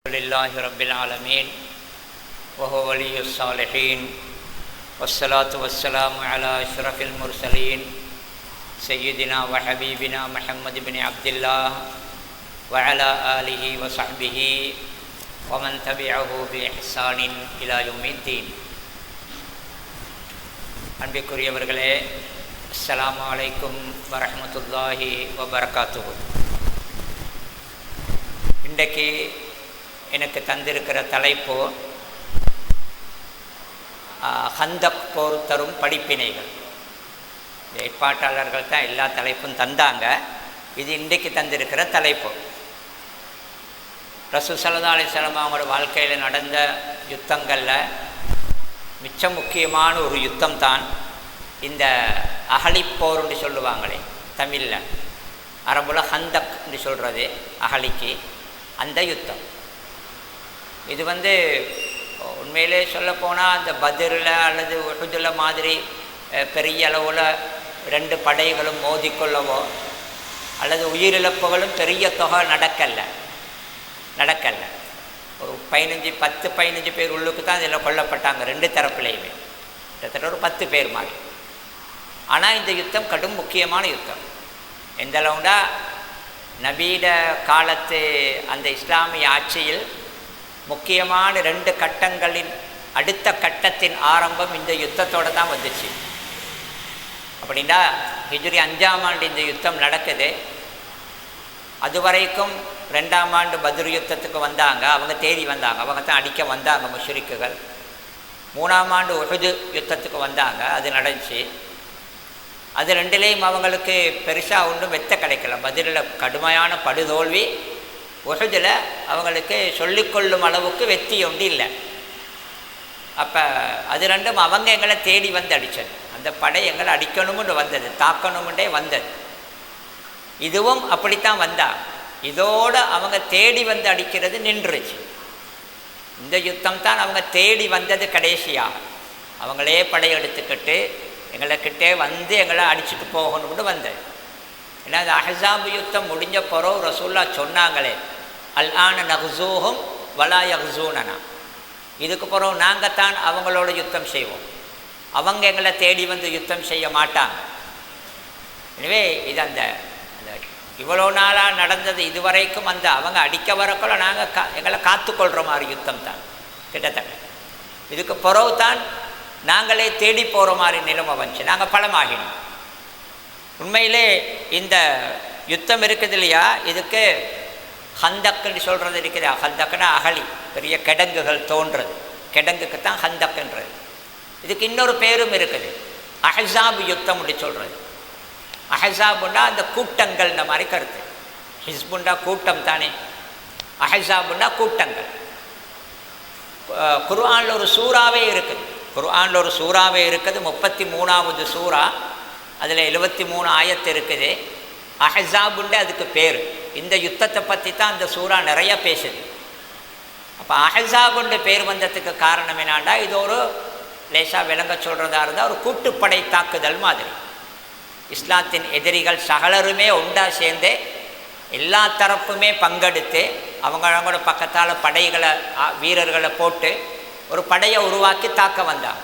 لله رب العالمين وهو ولي الصالحين والصلاة والسلام على أشرف المرسلين سيدنا وحبيبنا محمد بن عبد الله وعلى آله وصحبه ومن تبعه بإحسان إلى يوم الدين. அன்பிற்குரியவர்களே, அஸ்ஸலாமு அலைக்கும் வரஹ்மத்துல்லாஹி வபரகாத்துஹு. இன்றைக்கு எனக்கு தந்திருக்கிற தலைப்பு ஹந்தக் போர் தரும் படிப்பினைகள். ஏற்பாட்டாளர்கள் தான் எல்லா தலைப்பும் தந்தாங்க. இது இன்றைக்கு தந்திருக்கிற தலைப்பு. ரசூல் ஸல்லல்லாஹு அலைஹி வஸல்லம் அவங்களோட வாழ்க்கையில் நடந்த யுத்தங்களில் மிச்ச முக்கியமான ஒரு யுத்தம் தான் இந்த அகழிப்போர்ன்னு சொல்லுவாங்களே தமிழில், அரபுல ஹந்தக் என்று சொல்கிறது அகழிக்கு, அந்த யுத்தம். இது உண்மையிலே சொல்லப்போனால் அந்த பத்ரில் அல்லது உஹுதுல மாதிரி பெரிய அளவில் ரெண்டு படைகளும் மோதிக்கொள்ளவோ அல்லது உயிரிழப்புகளும் பெரிய தொகை நடக்கலை. ஒரு 10-15 பேர் உள்ளுக்கு தான் இதில் கொல்லப்பட்டாங்க, ரெண்டு தரப்புலையுமே கிட்டத்தட்ட ஒரு 10 பேர் மாதிரி. ஆனால் இந்த யுத்தம் கடும் முக்கியமான யுத்தம். எந்த அளவுண்டா நபீட காலத்து அந்த இஸ்லாமிய ஆட்சியில் முக்கியமான 2 கட்டங்களின் அடுத்த கட்டத்தின் ஆரம்பம் இந்த யுத்தத்தோடு தான் வந்துச்சு. அப்படின்னா ஹிஜ்ரி 5ஆம் ஆண்டு இந்த யுத்தம் நடக்குது. அதுவரைக்கும் 2ஆம் ஆண்டு பத்ர் யுத்தத்துக்கு வந்தாங்க, அவங்க தேடி வந்தாங்க, அவங்க தான் அடிக்க வந்தாங்க முஷ்ரிக்குகள். 3ஆம் ஆண்டு உஹுது யுத்தத்துக்கு வந்தாங்க, அது நடந்துச்சு. அது ரெண்டுலேயும் அவங்களுக்கு பெருசாக ஒன்றும் வெத்த கிடைக்கல. பத்ரில் கடுமையான படுதோல்வி, உஹுதில் அவங்களுக்கு சொல்லிக்கொள்ளும் அளவுக்கு வெற்றி ஒன்று இல்லை. அப்போ அது ரெண்டும் அவங்க எங்களை தேடி வந்து அடித்தது. அந்த படை எங்களை அடிக்கணும்னு வந்தது, தாக்கணும்ன்றே வந்தது. இதுவும் அப்படித்தான் வந்தாங்க. இதோடு அவங்க தேடி வந்து அடிக்கிறது நின்றுச்சு. இந்த யுத்தம் தான் அவங்க தேடி வந்தது கடைசியாக. அவங்களே படையெடுத்துக்கிட்டு எங்களைக்கிட்டே வந்து எங்களை அடிச்சுட்டு போகணும்னு வந்தது. ஏன்னா அது அஹ்ஸாப் யுத்தம் முடிஞ்ச பிறகு ரசூலுல்லாஹ் சொன்னாங்களே, அல்ஆன நஹ்ஸூஹும் வலா யஹ்ஸூனனா, இதுக்கு பிறகு நாங்கள் தான் அவங்களோட யுத்தம் செய்வோம், அவங்க எங்களை தேடி வந்து யுத்தம் செய்ய மாட்டாங்க. எனவே இது அந்த இவ்வளோ நாளாக நடந்தது. இதுவரைக்கும் அந்த அவங்க அடிக்க வரக்குள்ள நாங்கள் எங்களை காத்துக்கொள்கிற மாதிரி யுத்தம் தான் கிட்டத்தட்ட. இதுக்கு பிறகு தான் நாங்களே தேடி போகிற மாதிரி நிலைமை வந்துச்சு, நாங்கள் பலமாகினோம். உண்மையிலே இந்த யுத்தம் இருக்குது இல்லையா, இதுக்கு ஹந்தக்குன்னு சொல்கிறது இருக்குது. ஹந்தக்குன்னா அகழி, பெரிய கிடங்குகள் தோன்றது, கிடங்குக்கு தான் ஹந்தக்குன்றது. இதுக்கு இன்னொரு பேரும் இருக்குது, அஹ்ஸாப் யுத்தம் அப்படி சொல்கிறது. அஹ்ஸாபுண்டா அந்த கூட்டங்கள்ன்ற மாதிரி கருத்து. ஹிஸ்புண்டா கூட்டம் தானே, அஹ்ஸாபுண்டா கூட்டங்கள். குர்ஆனில் ஒரு சூறாவே இருக்குது. குர்ஆனில் ஒரு சூறாவே இருக்குது, 33வது சூறா. அதில் 73 ஆயத்து இருக்குது. அஹ்ஸாபுண்டு அதுக்கு பேர். இந்த யுத்தத்தை பற்றி தான் அந்த சூறா நிறைய பேசுது. அப்போ அஹ்ஸாபுண்டு பேர் வந்ததுக்கு காரணம் என்னாண்டா, இது ஒரு லேசாக விளங்க சொல்கிறதா இருந்தால் ஒரு கூட்டுப்படை தாக்குதல் மாதிரி. இஸ்லாத்தின் எதிரிகள் சகலருமே ஒன்றா சேர்ந்து எல்லா தரப்புமே பங்கெடுத்து அவங்களோட பக்கத்தால் படைகளை வீரர்களை போட்டு ஒரு படையை உருவாக்கி தாக்க வந்தாங்க.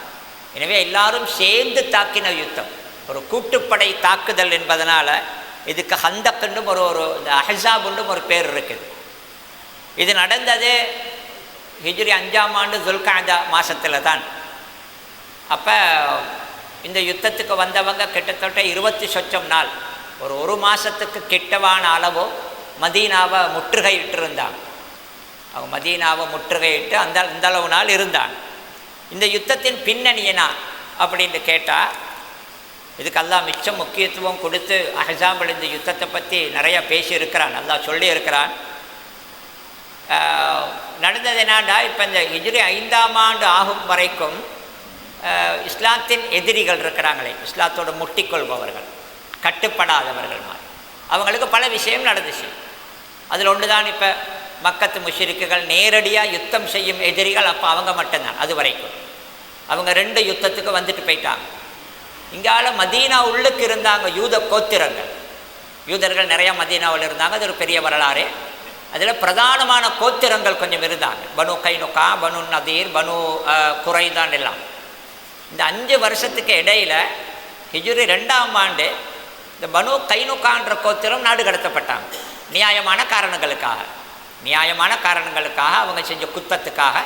எனவே எல்லாரும் சேர்ந்து தாக்கின யுத்தம், ஒரு கூட்டுப்படை தாக்குதல் என்பதனால் இதுக்கு ஹந்தக்குன்னும் ஒரு அஹ்ஸாபுன்னும் ஒரு பேர் இருக்குது. இது நடந்தது ஹிஜ்ரி 5ஆம் ஆண்டு துல்காதா மாதத்தில் தான். அப்போ இந்த யுத்தத்துக்கு வந்தவங்க கிட்டத்தட்ட 20 சொச்சம் நாள், ஒரு மாதத்துக்கு கிட்டவான அளவு மதீனாவை முற்றுகையிட்டு இருந்தாங்க. அவங்க மதீனாவை முற்றுகையிட்டு அந்த அளவு நாள் இருந்தாங்க. இந்த யுத்தத்தின் பின்னணியனா அப்படின்னு கேட்டால், இதுக்கு அல்லாஹ் மிச்சம் முக்கியத்துவம் கொடுத்து அஹ்ஸாபில் இந்த யுத்தத்தை பற்றி நிறையா பேசியிருக்கிறான், அல்லாஹ் சொல்லியிருக்கிறான். நடந்தது என்னாண்டா, இப்போ இந்த ஹிஜ்ரி 5ஆம் ஆண்டு ஆகும் வரைக்கும் இஸ்லாத்தின் எதிரிகள் இருக்கிறாங்களே, இஸ்லாத்தோட முட்டிக்கொள்பவர்கள், கட்டுப்படாதவர்கள் மாதிரி, அவங்களுக்கு பல விஷயம் நடந்துச்சு. அதில் ஒன்று தான் இப்போ மக்கத்து முஷ்ரிக்குகள் நேரடியாக யுத்தம் செய்யும் எதிரிகள். அப்போ அவங்க மட்டும்தான் அது வரைக்கும். அவங்க 2 யுத்தத்துக்கு வந்துட்டு போயிட்டாங்க. இங்கால மதீனா உள்ளுக்கு இருந்தாங்க யூத கோத்திரங்கள், யூதர்கள் நிறையா மதீனாவில் இருந்தாங்க. அது ஒரு பெரிய வரலாறு. அதில் பிரதானமான கோத்திரங்கள் கொஞ்சம் இருந்தாங்க. பனு கைனுகா, பனு நதீர், பனு குறைதான் எல்லாம். இந்த 5 வருஷத்துக்கு இடையில் ஹிஜ்ரி 2ஆம் ஆண்டு இந்த பனு கைனுகான்ற கோத்திரம் நாடு கடத்தப்பட்டாங்க. நியாயமான காரணங்களுக்காக அவங்க செஞ்ச குத்தத்துக்காக,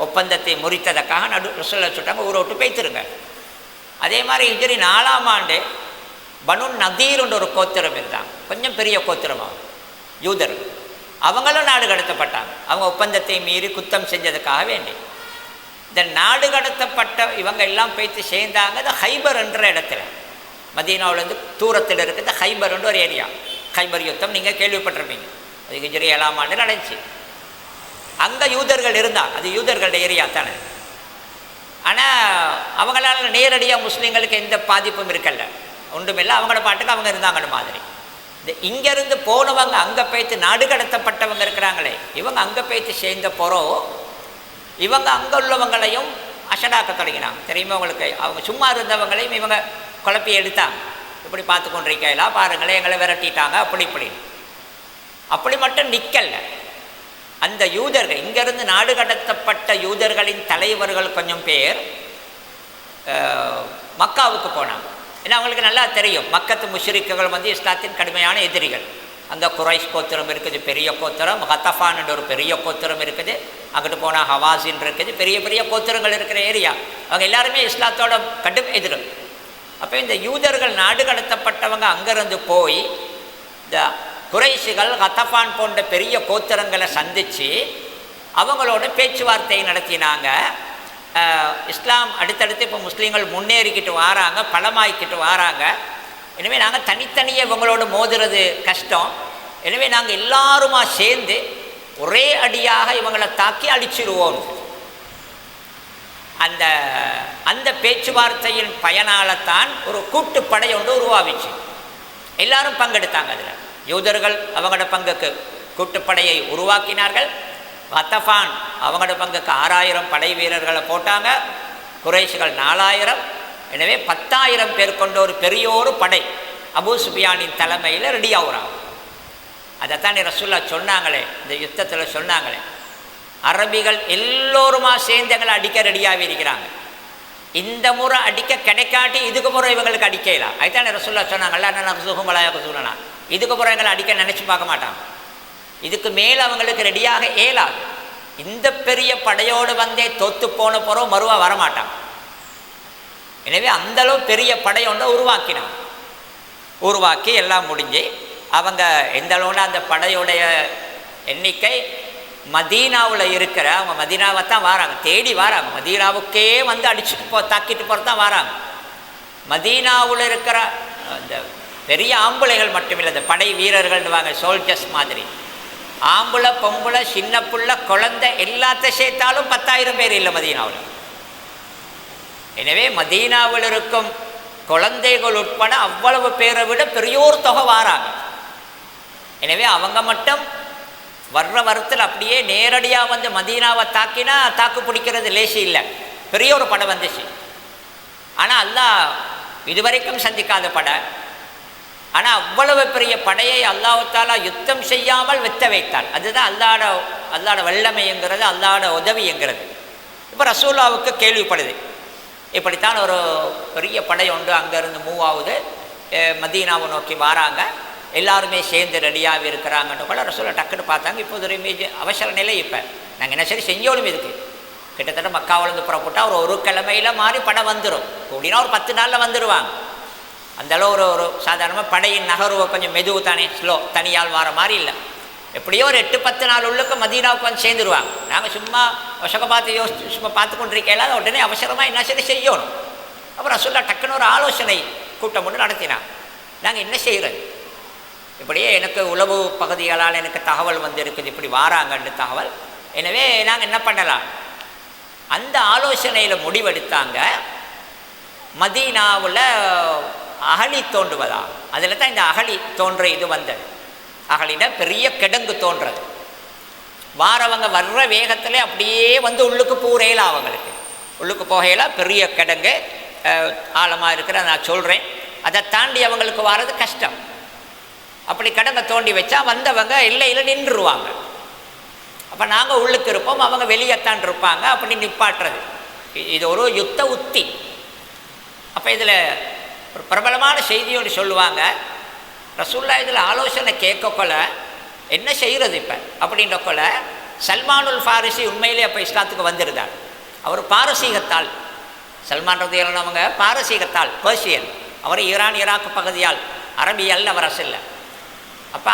ஒப்பந்தத்தை முறித்ததுக்காக ரசூலுல்லாஹ் சொல்லிட்டாங்க, ஊரை விட்டு பேய்த்திருங்க. அதே மாதிரி ஹிஜ்ரி 4ஆம் ஆண்டு பனு நதீர்ன்ற ஒரு கோத்திரம் இருந்தாங்க. கொஞ்சம் பெரிய கோத்திரமாகும், யூதர். அவங்களும் நாடு கடத்தப்பட்டாங்க. அவங்க ஒப்பந்தத்தை மீறி குத்தம் செஞ்சதுக்காக வேண்டி. இந்த நாடு கடத்தப்பட்ட இவங்க எல்லாம் போய்த்து சேர்ந்தாங்க இந்த ஹைபர் என்ற இடத்துல. மதீனாவிலேருந்து தூரத்தில் இருக்கிற ஹைபர்ன்ற ஒரு ஏரியா. ஹைபர் யுத்தம் நீங்கள் கேள்விப்பட்டிருப்பீங்க. அது ஹிஜ்ரி 7ஆம் ஆண்டு நடந்துச்சு. அங்கே யூதர்கள் இருந்தாங்க. அது யூதர்களுடைய ஏரியா தானே. ஆனால் அவங்களால நேரடியாக முஸ்லீம்களுக்கு எந்த பாதிப்பும் இருக்கல, ஒன்றுமில்லை. அவங்களோட பாட்டுக்கு அவங்க இருந்தாங்கன்னு மாதிரி. இந்த இங்கேருந்து போனவங்க அங்கே போய்த்து நாடு கடத்தப்பட்டவங்க இருக்கிறாங்களே, இவங்க அங்கே போய்த்து சேர்ந்த போகிறோம். இவங்க அங்கே உள்ளவங்களையும் அஷடாக்க தொடங்கினாங்க. தெரியுமா உங்களுக்கு? அவங்க சும்மா இருந்தவங்களையும் இவங்க குழப்பி எடுத்தாங்க. இப்படி பார்த்து கொண்டிருக்கலாம், பாருங்களேன், எங்களை விரட்டிட்டாங்க, அப்படி மட்டும் நிற்கல. அந்த யூதர்கள், இங்கேருந்து நாடு கடத்தப்பட்ட யூதர்களின் தலைவர்கள் கொஞ்சம் பேர் மக்காவுக்கு போனாங்க. ஏன்னா அவங்களுக்கு நல்லா தெரியும், மக்கத்து முஷ்ரிக்குகள் வந்து இஸ்லாத்தின் கடுமையான எதிரிகள். அங்கே குரைஷ் கோத்திரம் இருக்குது, பெரிய கோத்திரம். ஹத்தஃபான் என்ற ஒரு பெரிய கோத்திரம் இருக்குது. அங்கிட்டு போனால் ஹவாசின் இருக்குது. பெரிய பெரிய கோத்திரங்கள் இருக்கிற ஏரியா. அவங்க எல்லாருமே இஸ்லாத்தோட கடும் எதிரும். அப்போ இந்த யூதர்கள் நாடு கடத்தப்பட்டவங்க அங்கேருந்து போய் இந்த குரைஷிகள் ஹத்தஃபான் போன்ற பெரிய கோத்திரங்களை சந்தித்து அவங்களோட பேச்சுவார்த்தை நடத்தினாங்க. இஸ்லாம் அடுத்தடுத்து இப்போ முஸ்லீம்கள் முன்னேறிக்கிட்டு வராங்க, பலமாகிக்கிட்டு வராங்க. எனவே நாங்கள் தனித்தனியே இவங்களோட மோதுறது கஷ்டம். எனவே நாங்கள் எல்லாருமா சேர்ந்து ஒரே அடியாக இவங்களை தாக்கி அழிச்சிடுவோம். அந்த பேச்சுவார்த்தையின் பயனால்தான் ஒரு கூட்டுப்படை ஒன்று உருவாகிச்சு. எல்லாரும் பங்கெடுத்தாங்க. அதில் யூதர்கள் அவங்களோட பங்குக்கு கூட்டுப்படையை உருவாக்கினார்கள். ஹத்தஃபான் அவங்களோட பங்குக்கு 6000 படை வீரர்களை போட்டாங்க. குறைஷிகள் 4000. எனவே 10,000 பேர் கொண்ட ஒரு பெரியோரு படை அபூ சுஃபியானின் தலைமையில் ரெடி ஆகுறாங்க. அதைத்தான் ரசூலுல்லாஹ் சொன்னாங்களே, இந்த யுத்தத்தில் சொன்னாங்களே, அரபிகள் எல்லோருமா சேர்ந்து எங்களை அடிக்க ரெடியாகி இருக்கிறாங்க. இந்த முறை அடிக்க கிடைக்காட்டி இதுக்கு முறை இவங்களுக்கு அடிக்கலாம். அதுதான் ரசூலுல்லாஹ் சொன்னாங்கல்ல, நான் சுகுமலாயாக சொல்லலாம், இதுக்கு முறை எங்களை அடிக்க நினச்சி பார்க்க மாட்டாங்க. இதுக்கு மேலே அவங்களுக்கு ரெடியாக இயலாது. இந்த பெரிய படையோடு வந்தே தோத்து போன பிறகு மறுவா வரமாட்டாங்க. எனவே அந்தளவு பெரிய படையொன்றை உருவாக்கி எல்லாம் முடிஞ்சு அவங்க எந்த அளவுனா அந்த படையுடைய எண்ணிக்கை மதீனாவில் இருக்கிற, அவங்க மதீனாவை தான் வராங்க, தேடி வராங்க. மதீனாவுக்கே வந்து அடிச்சுட்டு தாக்கிட்டு போகிறது தான் வராங்க. மதீனாவில் இருக்கிற அந்த பெரிய ஆம்பளைகள் மட்டுமில்லை, அந்த படை வீரர்கள் வாங்க, சோல்ஜர்ஸ் மாதிரி, ஆம்பளை பொம்பளை சின்ன புள்ள குழந்தை எல்லாத்த சேர்த்தாலும் 10,000 பேர் இல்லை மதீனாவில். எனவே மதீனாவில் இருக்கும் குழந்தைகள் உட்பட அவ்வளவு பேரை விட பெரியோர் தொகை வாராங்க. எனவே அவங்க மட்டும் வர்ற வரத்தில் அப்படியே நேரடியாக வந்து மதீனாவை தாக்கினா தாக்கு பிடிக்கிறது லேசி இல்லை, பெரிய ஒரு படம் வந்துச்சு. ஆனால் அல்லாஹ் இதுவரைக்கும் சந்திக்காத படை. ஆனால் அவ்வளவு பெரிய படையை அல்லாஹ் தஆலா யுத்தம் செய்யாமல் வெத்த வைத்தாள். அதுதான் அல்லாஹ்வோட வல்லமைங்கிறது, அல்லாஹ்வோட உதவிங்கிறது. இப்போ ரசூலுல்லாஹ்வுக்கு கேள்விப்படுது, இப்படித்தான் ஒரு பெரிய படை ஒன்று அங்கேருந்து மூவ் ஆகுது, மதீனாவை நோக்கி வராங்க, எல்லாருமே சேர்ந்து ரெடியாக இருக்கிறாங்கன்னு கூட ரசூலுல்லாஹ் டக்குன்னு பார்த்தாங்க. இப்போது ஒரு அவசர நிலை. இப்போ நாங்கள் என்ன சரி செஞ்சோலும் இதுக்கு கிட்டத்தட்ட மக்காவிலேருந்து புறப்பட்டால் ஒரு கிழமையில் மாறி படம் வந்துடும். கூடினா ஒரு 10 நாளில் வந்துடுவாங்க. அந்தளவு ஒரு சாதாரணமாக படையின் நகர்வை கொஞ்சம் மெதுவு தானே, ஸ்லோ, தனியால் வார மாதிரி இல்லை. எப்படியோ ஒரு 8-10 நாள் உள்ளுக்கு மதீனாவுக்கு வந்து சேர்ந்துருவாங்க. நாங்கள் சும்மா வசக்க பார்த்து யோசிச்சு சும்மா பார்த்து கொண்டிருக்கல, உடனே அவசரமாக என்ன சரி செய்யணும். அப்புறம் ரசூலுல்லாஹ் டக்குன்னு ஒரு ஆலோசனை கூட்டம் ஒன்று நடத்தினாங்க. நாங்கள் என்ன செய்கிறது, இப்படியே எனக்கு உளவு பகுதிகளால் எனக்கு தகவல் வந்து இருக்குது, இப்படி வாராங்கன்னு தகவல். எனவே நாங்கள் என்ன பண்ணலாம், அந்த ஆலோசனையில் முடிவெடுத்தாங்க, மதீனாவில் அகழி தோண்டுவதா. அதில் தான் இந்த அகழி தோன்ற இது வந்தது. அகழினா பெரிய கிடங்கு தோன்றது. வாரவங்க வர்ற வேகத்தில் அப்படியே வந்து உள்ளுக்கு பூரையில் அவங்களுக்கு உள்ளுக்கு போகையில் பெரிய கிடங்கு ஆழமாக இருக்கிற நான் சொல்கிறேன். அதை தாண்டி அவங்களுக்கு வர்றது கஷ்டம். அப்படி கிடங்கை தோண்டி வச்சா வந்தவங்க எல்லையில் நின்றுருவாங்க. அப்போ நாங்கள் உள்ளுக்கு இருப்போம், அவங்க வெளியேத்தான் இருப்பாங்க அப்படி நிப்பாட்டுறது. இது ஒரு யுத்த உத்தி. அப்போ இதில் ஒரு பிரபலமான செய்தியோடு சொல்லுவாங்க, ரசூலுல்லாஹ் இதில் ஆலோசனை கேட்கக்கொள்ள என்ன செய்கிறது இப்போ அப்படின்றக்கொள்ள சல்மானுல் ஃபாரிசி உண்மையிலே அப்போ இஸ்லாத்துக்கு வந்திருந்தார். அவர் பாரசீகத்தால், சல்மான் ரதியல்லாஹு அவங்க பாரசீகத்தால், பெர்சியன். அவர் ஈரான் ஈராக் பகுதியால், அரபியல் அவர் அசல்ல. அப்போ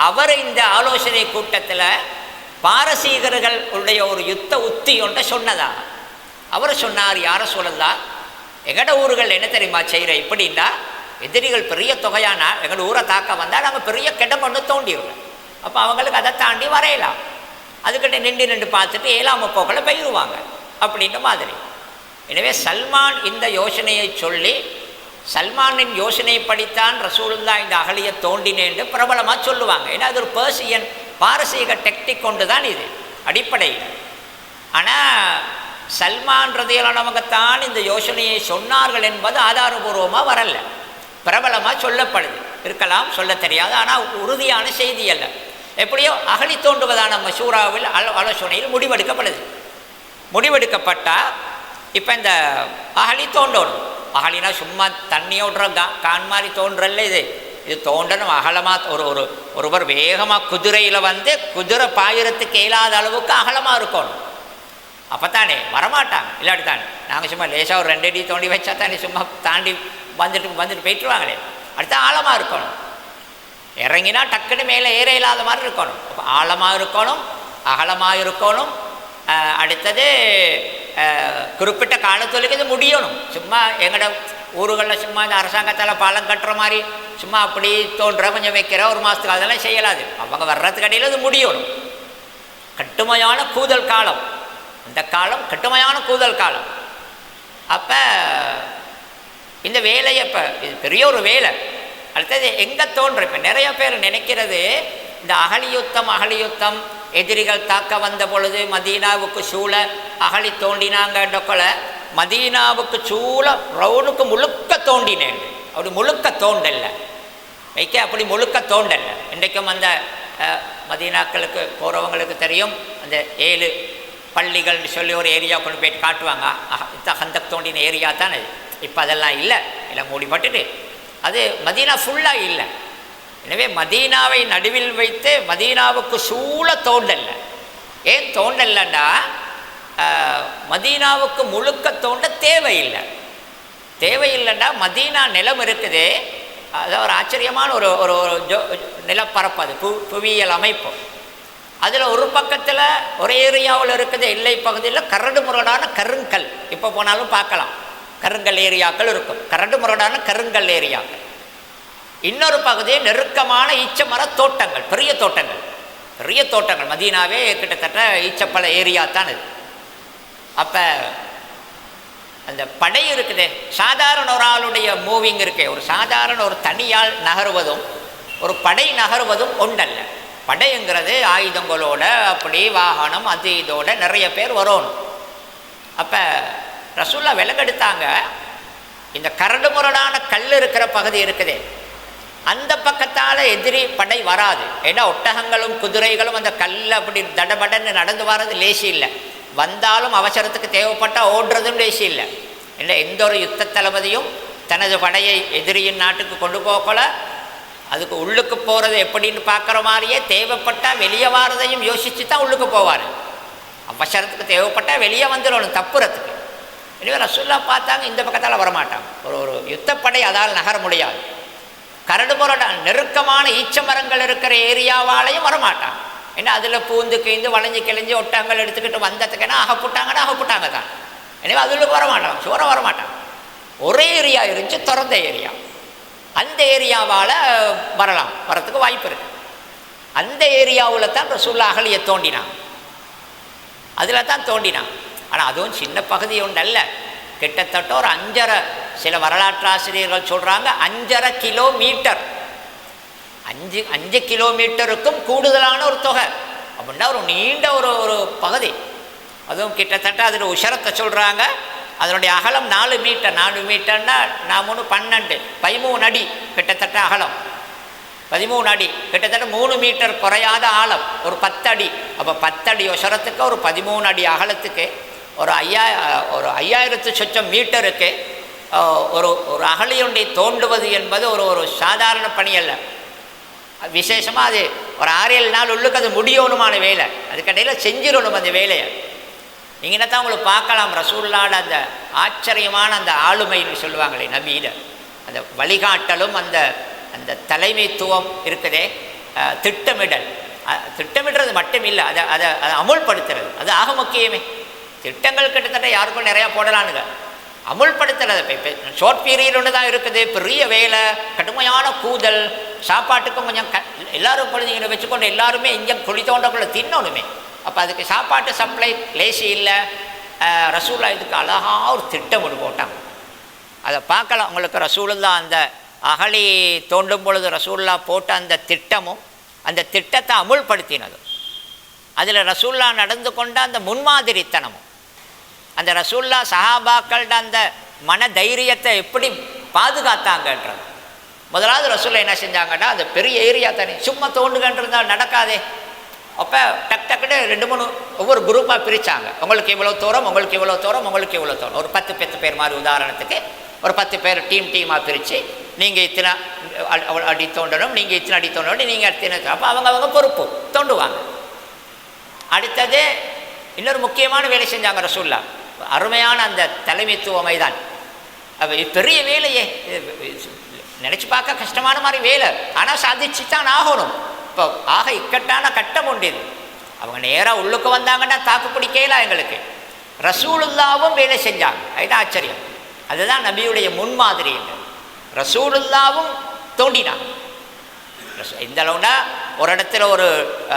அவர் இந்த ஆலோசனை கூட்டத்தில் பாரசீகர்களுடைய ஒரு யுத்த உத்தி ஒன்றை சொன்னதா. அவர் சொன்னார், யார சொல்லலாம், எங்கட ஊர்கள் என்ன தெரியுமா செய்கிற, இப்படின்னா எதிரிகள் பெரிய தொகையானா எங்களோட ஊரை தாக்க வந்தால் நாங்கள் பெரிய கிடம் கொண்டு தோண்டிடுவோம். அப்போ அவங்களுக்கு அதை தாண்டி வரையலாம், அதுக்கிட்ட நின்று பார்த்துட்டு ஏழாம போக்கில் போயிடுவாங்க அப்படின்ற மாதிரி. எனவே சல்மான் இந்த யோசனையை சொல்லி, சல்மானின் யோசனைப்படித்தான் ரசூலுல்லாஹ் இந்த அகலியை தோண்டினேன் என்று பிரபலமாக சொல்லுவாங்க. ஏன்னா அது ஒரு பெர்சியன் பாரசீக டெக்னிக் கொண்டு தான் இது அடிப்படையில். ஆனால் சல்மான் ரதியல்லாஹுதான் இந்த யோசனையை சொன்னார்கள் என்பது ஆதாரபூர்வமாக வரல, பிரபலமாக சொல்லப்படுது. இருக்கலாம், சொல்ல தெரியாது, ஆனால் உறுதியான செய்தி அல்ல. எப்படியோ அகழி தோண்டுவதான மஷூராவில் ஆலோசனையில் முடிவெடுக்கப்படுது. முடிவெடுக்கப்பட்டால் இப்போ இந்த அகழி தோண்டணும். அகழினா சும்மா தண்ணியோடுற கான் மாதிரி தோன்றல, இது தோண்டணும் அகலமாக. ஒருவர் வேகமாக குதிரையில் வந்து குதிரை பாயிரத்துக்கு இயலாத அளவுக்கு அகலமாக இருக்கணும். அப்போ தானே வரமாட்டாங்க, இல்லாட்டி தானே நாங்கள் சும்மா லேசாக ஒரு 2 அடி தோண்டி வச்சா தானே சும்மா தாண்டி வந்துட்டு போயிட்டுருவாங்களே. அடுத்த ஆழமாக இருக்கணும், இறங்கினா டக்குன்னு மேலே ஏற இல்லாத மாதிரி இருக்கணும். அப்போ ஆழமாக இருக்கணும், அகலமாக இருக்கணும். அடுத்தது குறிப்பிட்ட காலத்தொலைக்கு இது முடியணும். சும்மா எங்களோட ஊர்களில் சும்மா இந்த அரசாங்கத்தால் பாலம் கட்டுற மாதிரி சும்மா அப்படி தோன்ற கொஞ்சம் வைக்கிற ஒரு மாதத்துக்கு அதெல்லாம் செய்யலாது. அவங்க வர்றதுக்கு இடையில் இது முடியணும். கட்டுமையான கூதல் காலம், இந்த காலம் கட்டுமையான கூதல் காலம். அப்போ இந்த வேலையை இப்போ இது பெரிய ஒரு வேலை. அடுத்தது எங்கே தோன்ற, இப்போ நிறைய பேர் நினைக்கிறது இந்த அகழியுத்தம் எதிரிகள் தாக்க வந்த பொழுது மதீனாவுக்கு சூழ அகழி தோண்டினாங்கன்ற கொல, மதீனாவுக்கு சூழ ரவுனுக்கு முழுக்க தோண்டினேன். அப்படி முழுக்க தோண்டல்ல வைக்க, அப்படி முழுக்க தோண்டல்ல. இன்றைக்கும் அந்த மதீனாக்களுக்கு போகிறவங்களுக்கு தெரியும், அந்த 7 பள்ளிகள் சொல்லி ஒரு ஏரியா கொண்டு போயிட்டு காட்டுவாங்க. ஹந்தக் தோண்டின ஏரியா தான் அது. இப்போ அதெல்லாம் இல்லை, எல்லாம் மூடிப்பட்டுட்டு அது மதீனா ஃபுல்லாக இல்லை. எனவே மதீனாவை நடுவில் வைத்து மதீனாவுக்கு சூழ தோண்டல்ல. ஏன் தோண்டல்லன்னா, மதீனாவுக்கு முழுக்க தோண்ட தேவையில்லைன்னா மதீனா நிலம் இருக்குது, அது ஒரு ஆச்சரியமான ஒரு ஒரு நிலப்பரப்பு, அது புவியியல் அமைப்பு. அதில் ஒரு பக்கத்தில் ஒரே ஏரியாவில் இருக்குது எல்லை பகுதியில் கரடு முரடான கருங்கல், இப்போ போனாலும் பார்க்கலாம், கருங்கல் ஏரியாக்கள் இருக்கும், கரடு முரடான கருங்கல் ஏரியாக்கள். இன்னொரு பகுதி நெருக்கமான ஈச்சமர தோட்டங்கள், பெரிய தோட்டங்கள். மதீனாவே கிட்டத்தட்ட ஈச்சப்பழ ஏரியா தான் இது. அப்போ அந்த படை இருக்குது, சாதாரண ஒரு ஆளுடைய மூவிங் இருக்கே, ஒரு சாதாரண ஒரு தனியால் நகர்வதும் ஒரு படை நகர்வதும் ஒன்றல்ல. படைங்கிறது ஆயுதங்களோட, அப்படி வாகனம் அது இதோட நிறைய பேர் வரணும். அப்போ ரசூலுல்லாஹ் விலகெடுத்தாங்க, இந்த கரடு முரடான கல் இருக்கிற பகுதி இருக்குது, அந்த பக்கத்தால் எதிரி படை வராது. ஏன்னா ஒட்டகங்களும் குதிரைகளும் அந்த கல்லை அப்படி தடபடன்னு நடந்து வர்றது லேசி இல்லை, வந்தாலும் அவசரத்துக்கு தேவைப்பட்டால் ஓடுறதும் லேசி இல்லை. இல்லை, எந்த ஒரு யுத்த தளபதியும் தனது படையை எதிரியின் நாட்டுக்கு கொண்டு போகல, அதுக்கு உள்ளுக்கு போகிறது எப்படின்னு பார்க்குற மாதிரியே தேவைப்பட்டால் வெளியே வாரதையும் யோசித்து தான் உள்ளுக்கு போவார். அவசரத்துக்கு தேவைப்பட்டால் வெளியே வந்துடணும் தப்புறத்துக்கு. எனவே ரசூலுல்லாஹ் பார்த்தாங்க, இந்த பக்கத்தால் வரமாட்டாங்க, ஒரு யுத்தப்படை அதால் நகர முடியாது. கரடு முரடான நெருக்கமான ஈச்ச மரங்கள் இருக்கிற ஏரியாவாலையும் வரமாட்டாங்க. ஏன்னா அதில் பூந்து கீந்து வளைஞ்சு கிழிஞ்சு ஒட்டங்கள் எடுத்துக்கிட்டு வந்ததுக்குன்னா அகப்புட்டாங்க தான். எனவே அதில் வரமாட்டாங்க, சோரம் வரமாட்டாங்க. ஒரே ஏரியா இருந்துச்சு, திறந்த ஏரியா, அந்த ஏரியாவால் வரத்துக்கு வாய்ப்பு இருக்குது. அந்த ஏரியாவில் தான் ரசூலுல்லாஹ் அகழியை தோண்டினாங்க, அதில் தான் தோண்டினாங்க. ஆனால் அதுவும் சின்ன பகுதி ஒன்று அல்ல, கிட்டத்தட்ட ஒரு 5.5, சில வரலாற்று ஆசிரியர்கள் சொல்கிறாங்க 5.5 கிலோமீட்டர், 5 கிலோமீட்டருக்கும் கூடுதலான ஒரு தொகை. அப்படின்னா ஒரு நீண்ட ஒரு பகுதி. அதுவும் கிட்டத்தட்ட அதில் உஷரத்தை சொல்கிறாங்க, அதனுடைய அகலம் 4 மீட்டர். 4 மீட்டர்னா 4 3 12 13 அடி கிட்டத்தட்ட அகலம். 13 அடி, கிட்டத்தட்ட 3 மீட்டர் குறையாத ஆழம், ஒரு 10 அடி. அப்போ 10 அடி உசரத்துக்கு ஒரு 13 அடி அகலத்துக்கு ஒரு 5000 சொச்சம் மீட்டருக்கு ஒரு ஒரு அகழியொன்றை தோண்டுவது என்பது ஒரு சாதாரண பணி அல்ல. விசேஷமாக அது ஒரு 6-7 நாள் உள்ளுக்கு அது முடியணுமான வேலை, அதுக்கடையில் செஞ்சிடணும் அந்த வேலையை. நீங்கள் தான் உங்களுக்கு பார்க்கலாம் ரசூலுல்லாஹ்வோட அந்த ஆச்சரியமான அந்த ஆளுமைன்னு சொல்லுவாங்களே நபியில, அந்த வழிகாட்டலும் அந்த அந்த தலைமைத்துவம் இருக்குதே, திட்டமிடுறது மட்டும் இல்லை, அதை அமுல்படுத்துறது அது ஆக முக்கியமே. திட்டங்கள் கிட்டத்தட்ட யாருக்கும் நிறையா போடலானுங்க, அமுல்படுத்துறது இப்போ ஷார்ட் பீரியட் ஒன்று தான் இருக்குது. பெரிய வேலை, கடுமையான கூதல், சாப்பாட்டுக்கும் கொஞ்சம் எல்லோரும் பொழுதுங்களை வச்சுக்கொண்டு எல்லாருமே இங்கே குழி தோண்டக்குள்ள தின்னணுமே. அப்போ அதுக்கு சாப்பாட்டு சப்ளை லேசி இல்லை. ரசூலுல்லாஹ் இதுக்கு அழகாக ஒரு திட்டம் ஒன்று போட்டாங்க. அதை பார்க்கலாம் உங்களுக்கு. ரசூலுல்லாஹ் அந்த அகழி தோண்டும் பொழுது ரசூலுல்லாஹ் போட்ட அந்த திட்டமும் அந்த திட்டத்தை அமுல்படுத்தினதும், அதில் ரசூலுல்லாஹ் நடந்து கொண்ட அந்த முன்மாதிரித்தனமும், அந்த ரசூலுல்லாஹ் சஹாபாக்களோட அந்த மன தைரியத்தை எப்படி பாதுகாத்தாங்கன்றது. முதலாவது ரசூலுல்லாஹ் என்ன செஞ்சாங்கன்னா, அந்த பெரிய ஏரியா தானே சும்மா தோண்டுகன்றிருந்தால் நடக்காதே. அப்போ டக்குன்னு 2-3 ஒவ்வொரு குரூப்பாக பிரித்தாங்க. உங்களுக்கு இவ்வளோ தூரம், உங்களுக்கு இவ்வளோ தூரம், உங்களுக்கு இவ்வளோ தூரம். ஒரு 10 பேர் மாதிரி உதாரணத்துக்கு ஒரு 10 பேர் டீமாக பிரித்து, நீங்கள் இத்தனை அடி தோண்டணும், நீங்கள் இத்தனை அடி தோண்டணும், நீங்கள் இத்தனை. அப்போ அவங்க பொறுப்பு தோண்டுவாங்க. அடுத்தது இன்னொரு முக்கியமான வேலை செஞ்சாங்க ரசூலுல்லாஹ், அருமையான அந்த தலைமைத்துவமை தான். பெரிய வேலையே நினச்சி பார்க்க கஷ்டமான மாதிரி வேலை, ஆனால் சாதிச்சு தான் ஆகணும். இப்போ ஆக இக்கட்டான கட்டம் உண்டு இது. அவங்க நேராக உள்ளுக்கு வந்தாங்கன்னா தாக்கு பிடிக்கல எங்களுக்கு. ரசூலுல்லாவும் வேலை செஞ்சாங்க, அதுதான் ஆச்சரியம். அதுதான் நபியுடைய முன்மாதிரி. ரசூலுல்லாவும் தோண்டினாங்க. இந்த அளவுனா ஒரு இடத்துல ஒரு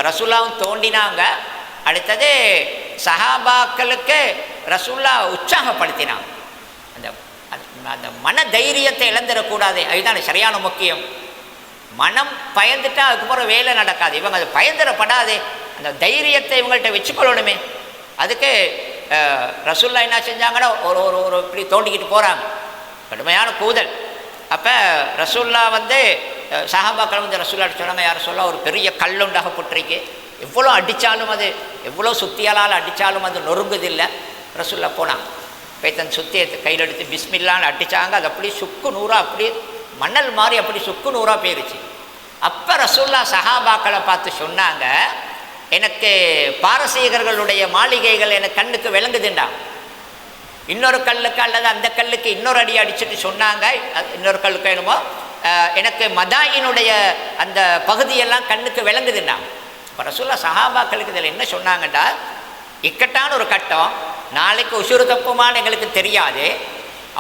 ரசூலுல்லாவும் தோண்டினாங்க. அடுத்தது சஹாபாக்களுக்கு ரசூலுல்லாஹ் உற்சாகப்படுத்தினாங்க. அந்த அந்த மன தைரியத்தை இழந்துடக்கூடாது, அதுதான் சரியான முக்கியம். மனம் பயந்துட்டா அதுக்கப்புறம் வேலை நடக்காது. இவங்க அது பயந்துடப்படாது, அந்த தைரியத்தை இவங்கள்ட்ட வச்சுக்கொள்ளணுமே. அதுக்கு ரசூலுல்லாஹ் என்ன செஞ்சாங்கன்னா, ஒரு ஒரு இப்படி தோண்டிக்கிட்டு போகிறாங்க, கடுமையான கூதல். அப்போ ரசூலுல்லாஹ் சஹாபாக்கள் ரசூலுல்லாஹ் சொன்னாங்க, யார் சொல்ல ஒரு பெரிய கல்லுண்டாக புற்றிருக்கு, எவ்வளோ அடித்தாலும் அது எவ்வளோ சுத்தியாலால் அடித்தாலும் அது நொறுங்குதில்லை. ரசூலுல்லாஹ் போனாங்க, போய் தன் சுத்தியத்தை கையில் எடுத்து பிஸ்மில்லான்னு அடித்தாங்க. அது அப்படி சுக்கு நூறாக அப்படி மணல் மாதிரி அப்படி சுக்கு நூறாக போயிருச்சு. அப்போ ரசூலுல்லாஹ் சஹாபாக்களை பார்த்து சொன்னாங்க, எனக்கு பாரசீகர்களுடைய மாளிகைகள் எனக்கு கண்ணுக்கு விளங்குதுண்டா. இன்னொரு கல்லுக்கு அல்லது அந்த கல்லுக்கு இன்னொரு அடி அடிச்சுட்டு சொன்னாங்க, இன்னொரு கல்லுக்கு வேணுமோ, எனக்கு மதாயினுடைய அந்த பகுதியெல்லாம் கண்ணுக்கு விளங்குதுண்டா. இப்போ ரசூலுல்லாஹ் சஹாபாக்களுக்கு இதில் என்ன சொன்னாங்கண்டா, இக்கட்டான ஒரு கட்டம், நாளைக்கு உசுறு தப்புமான்னு எங்களுக்கு தெரியாது,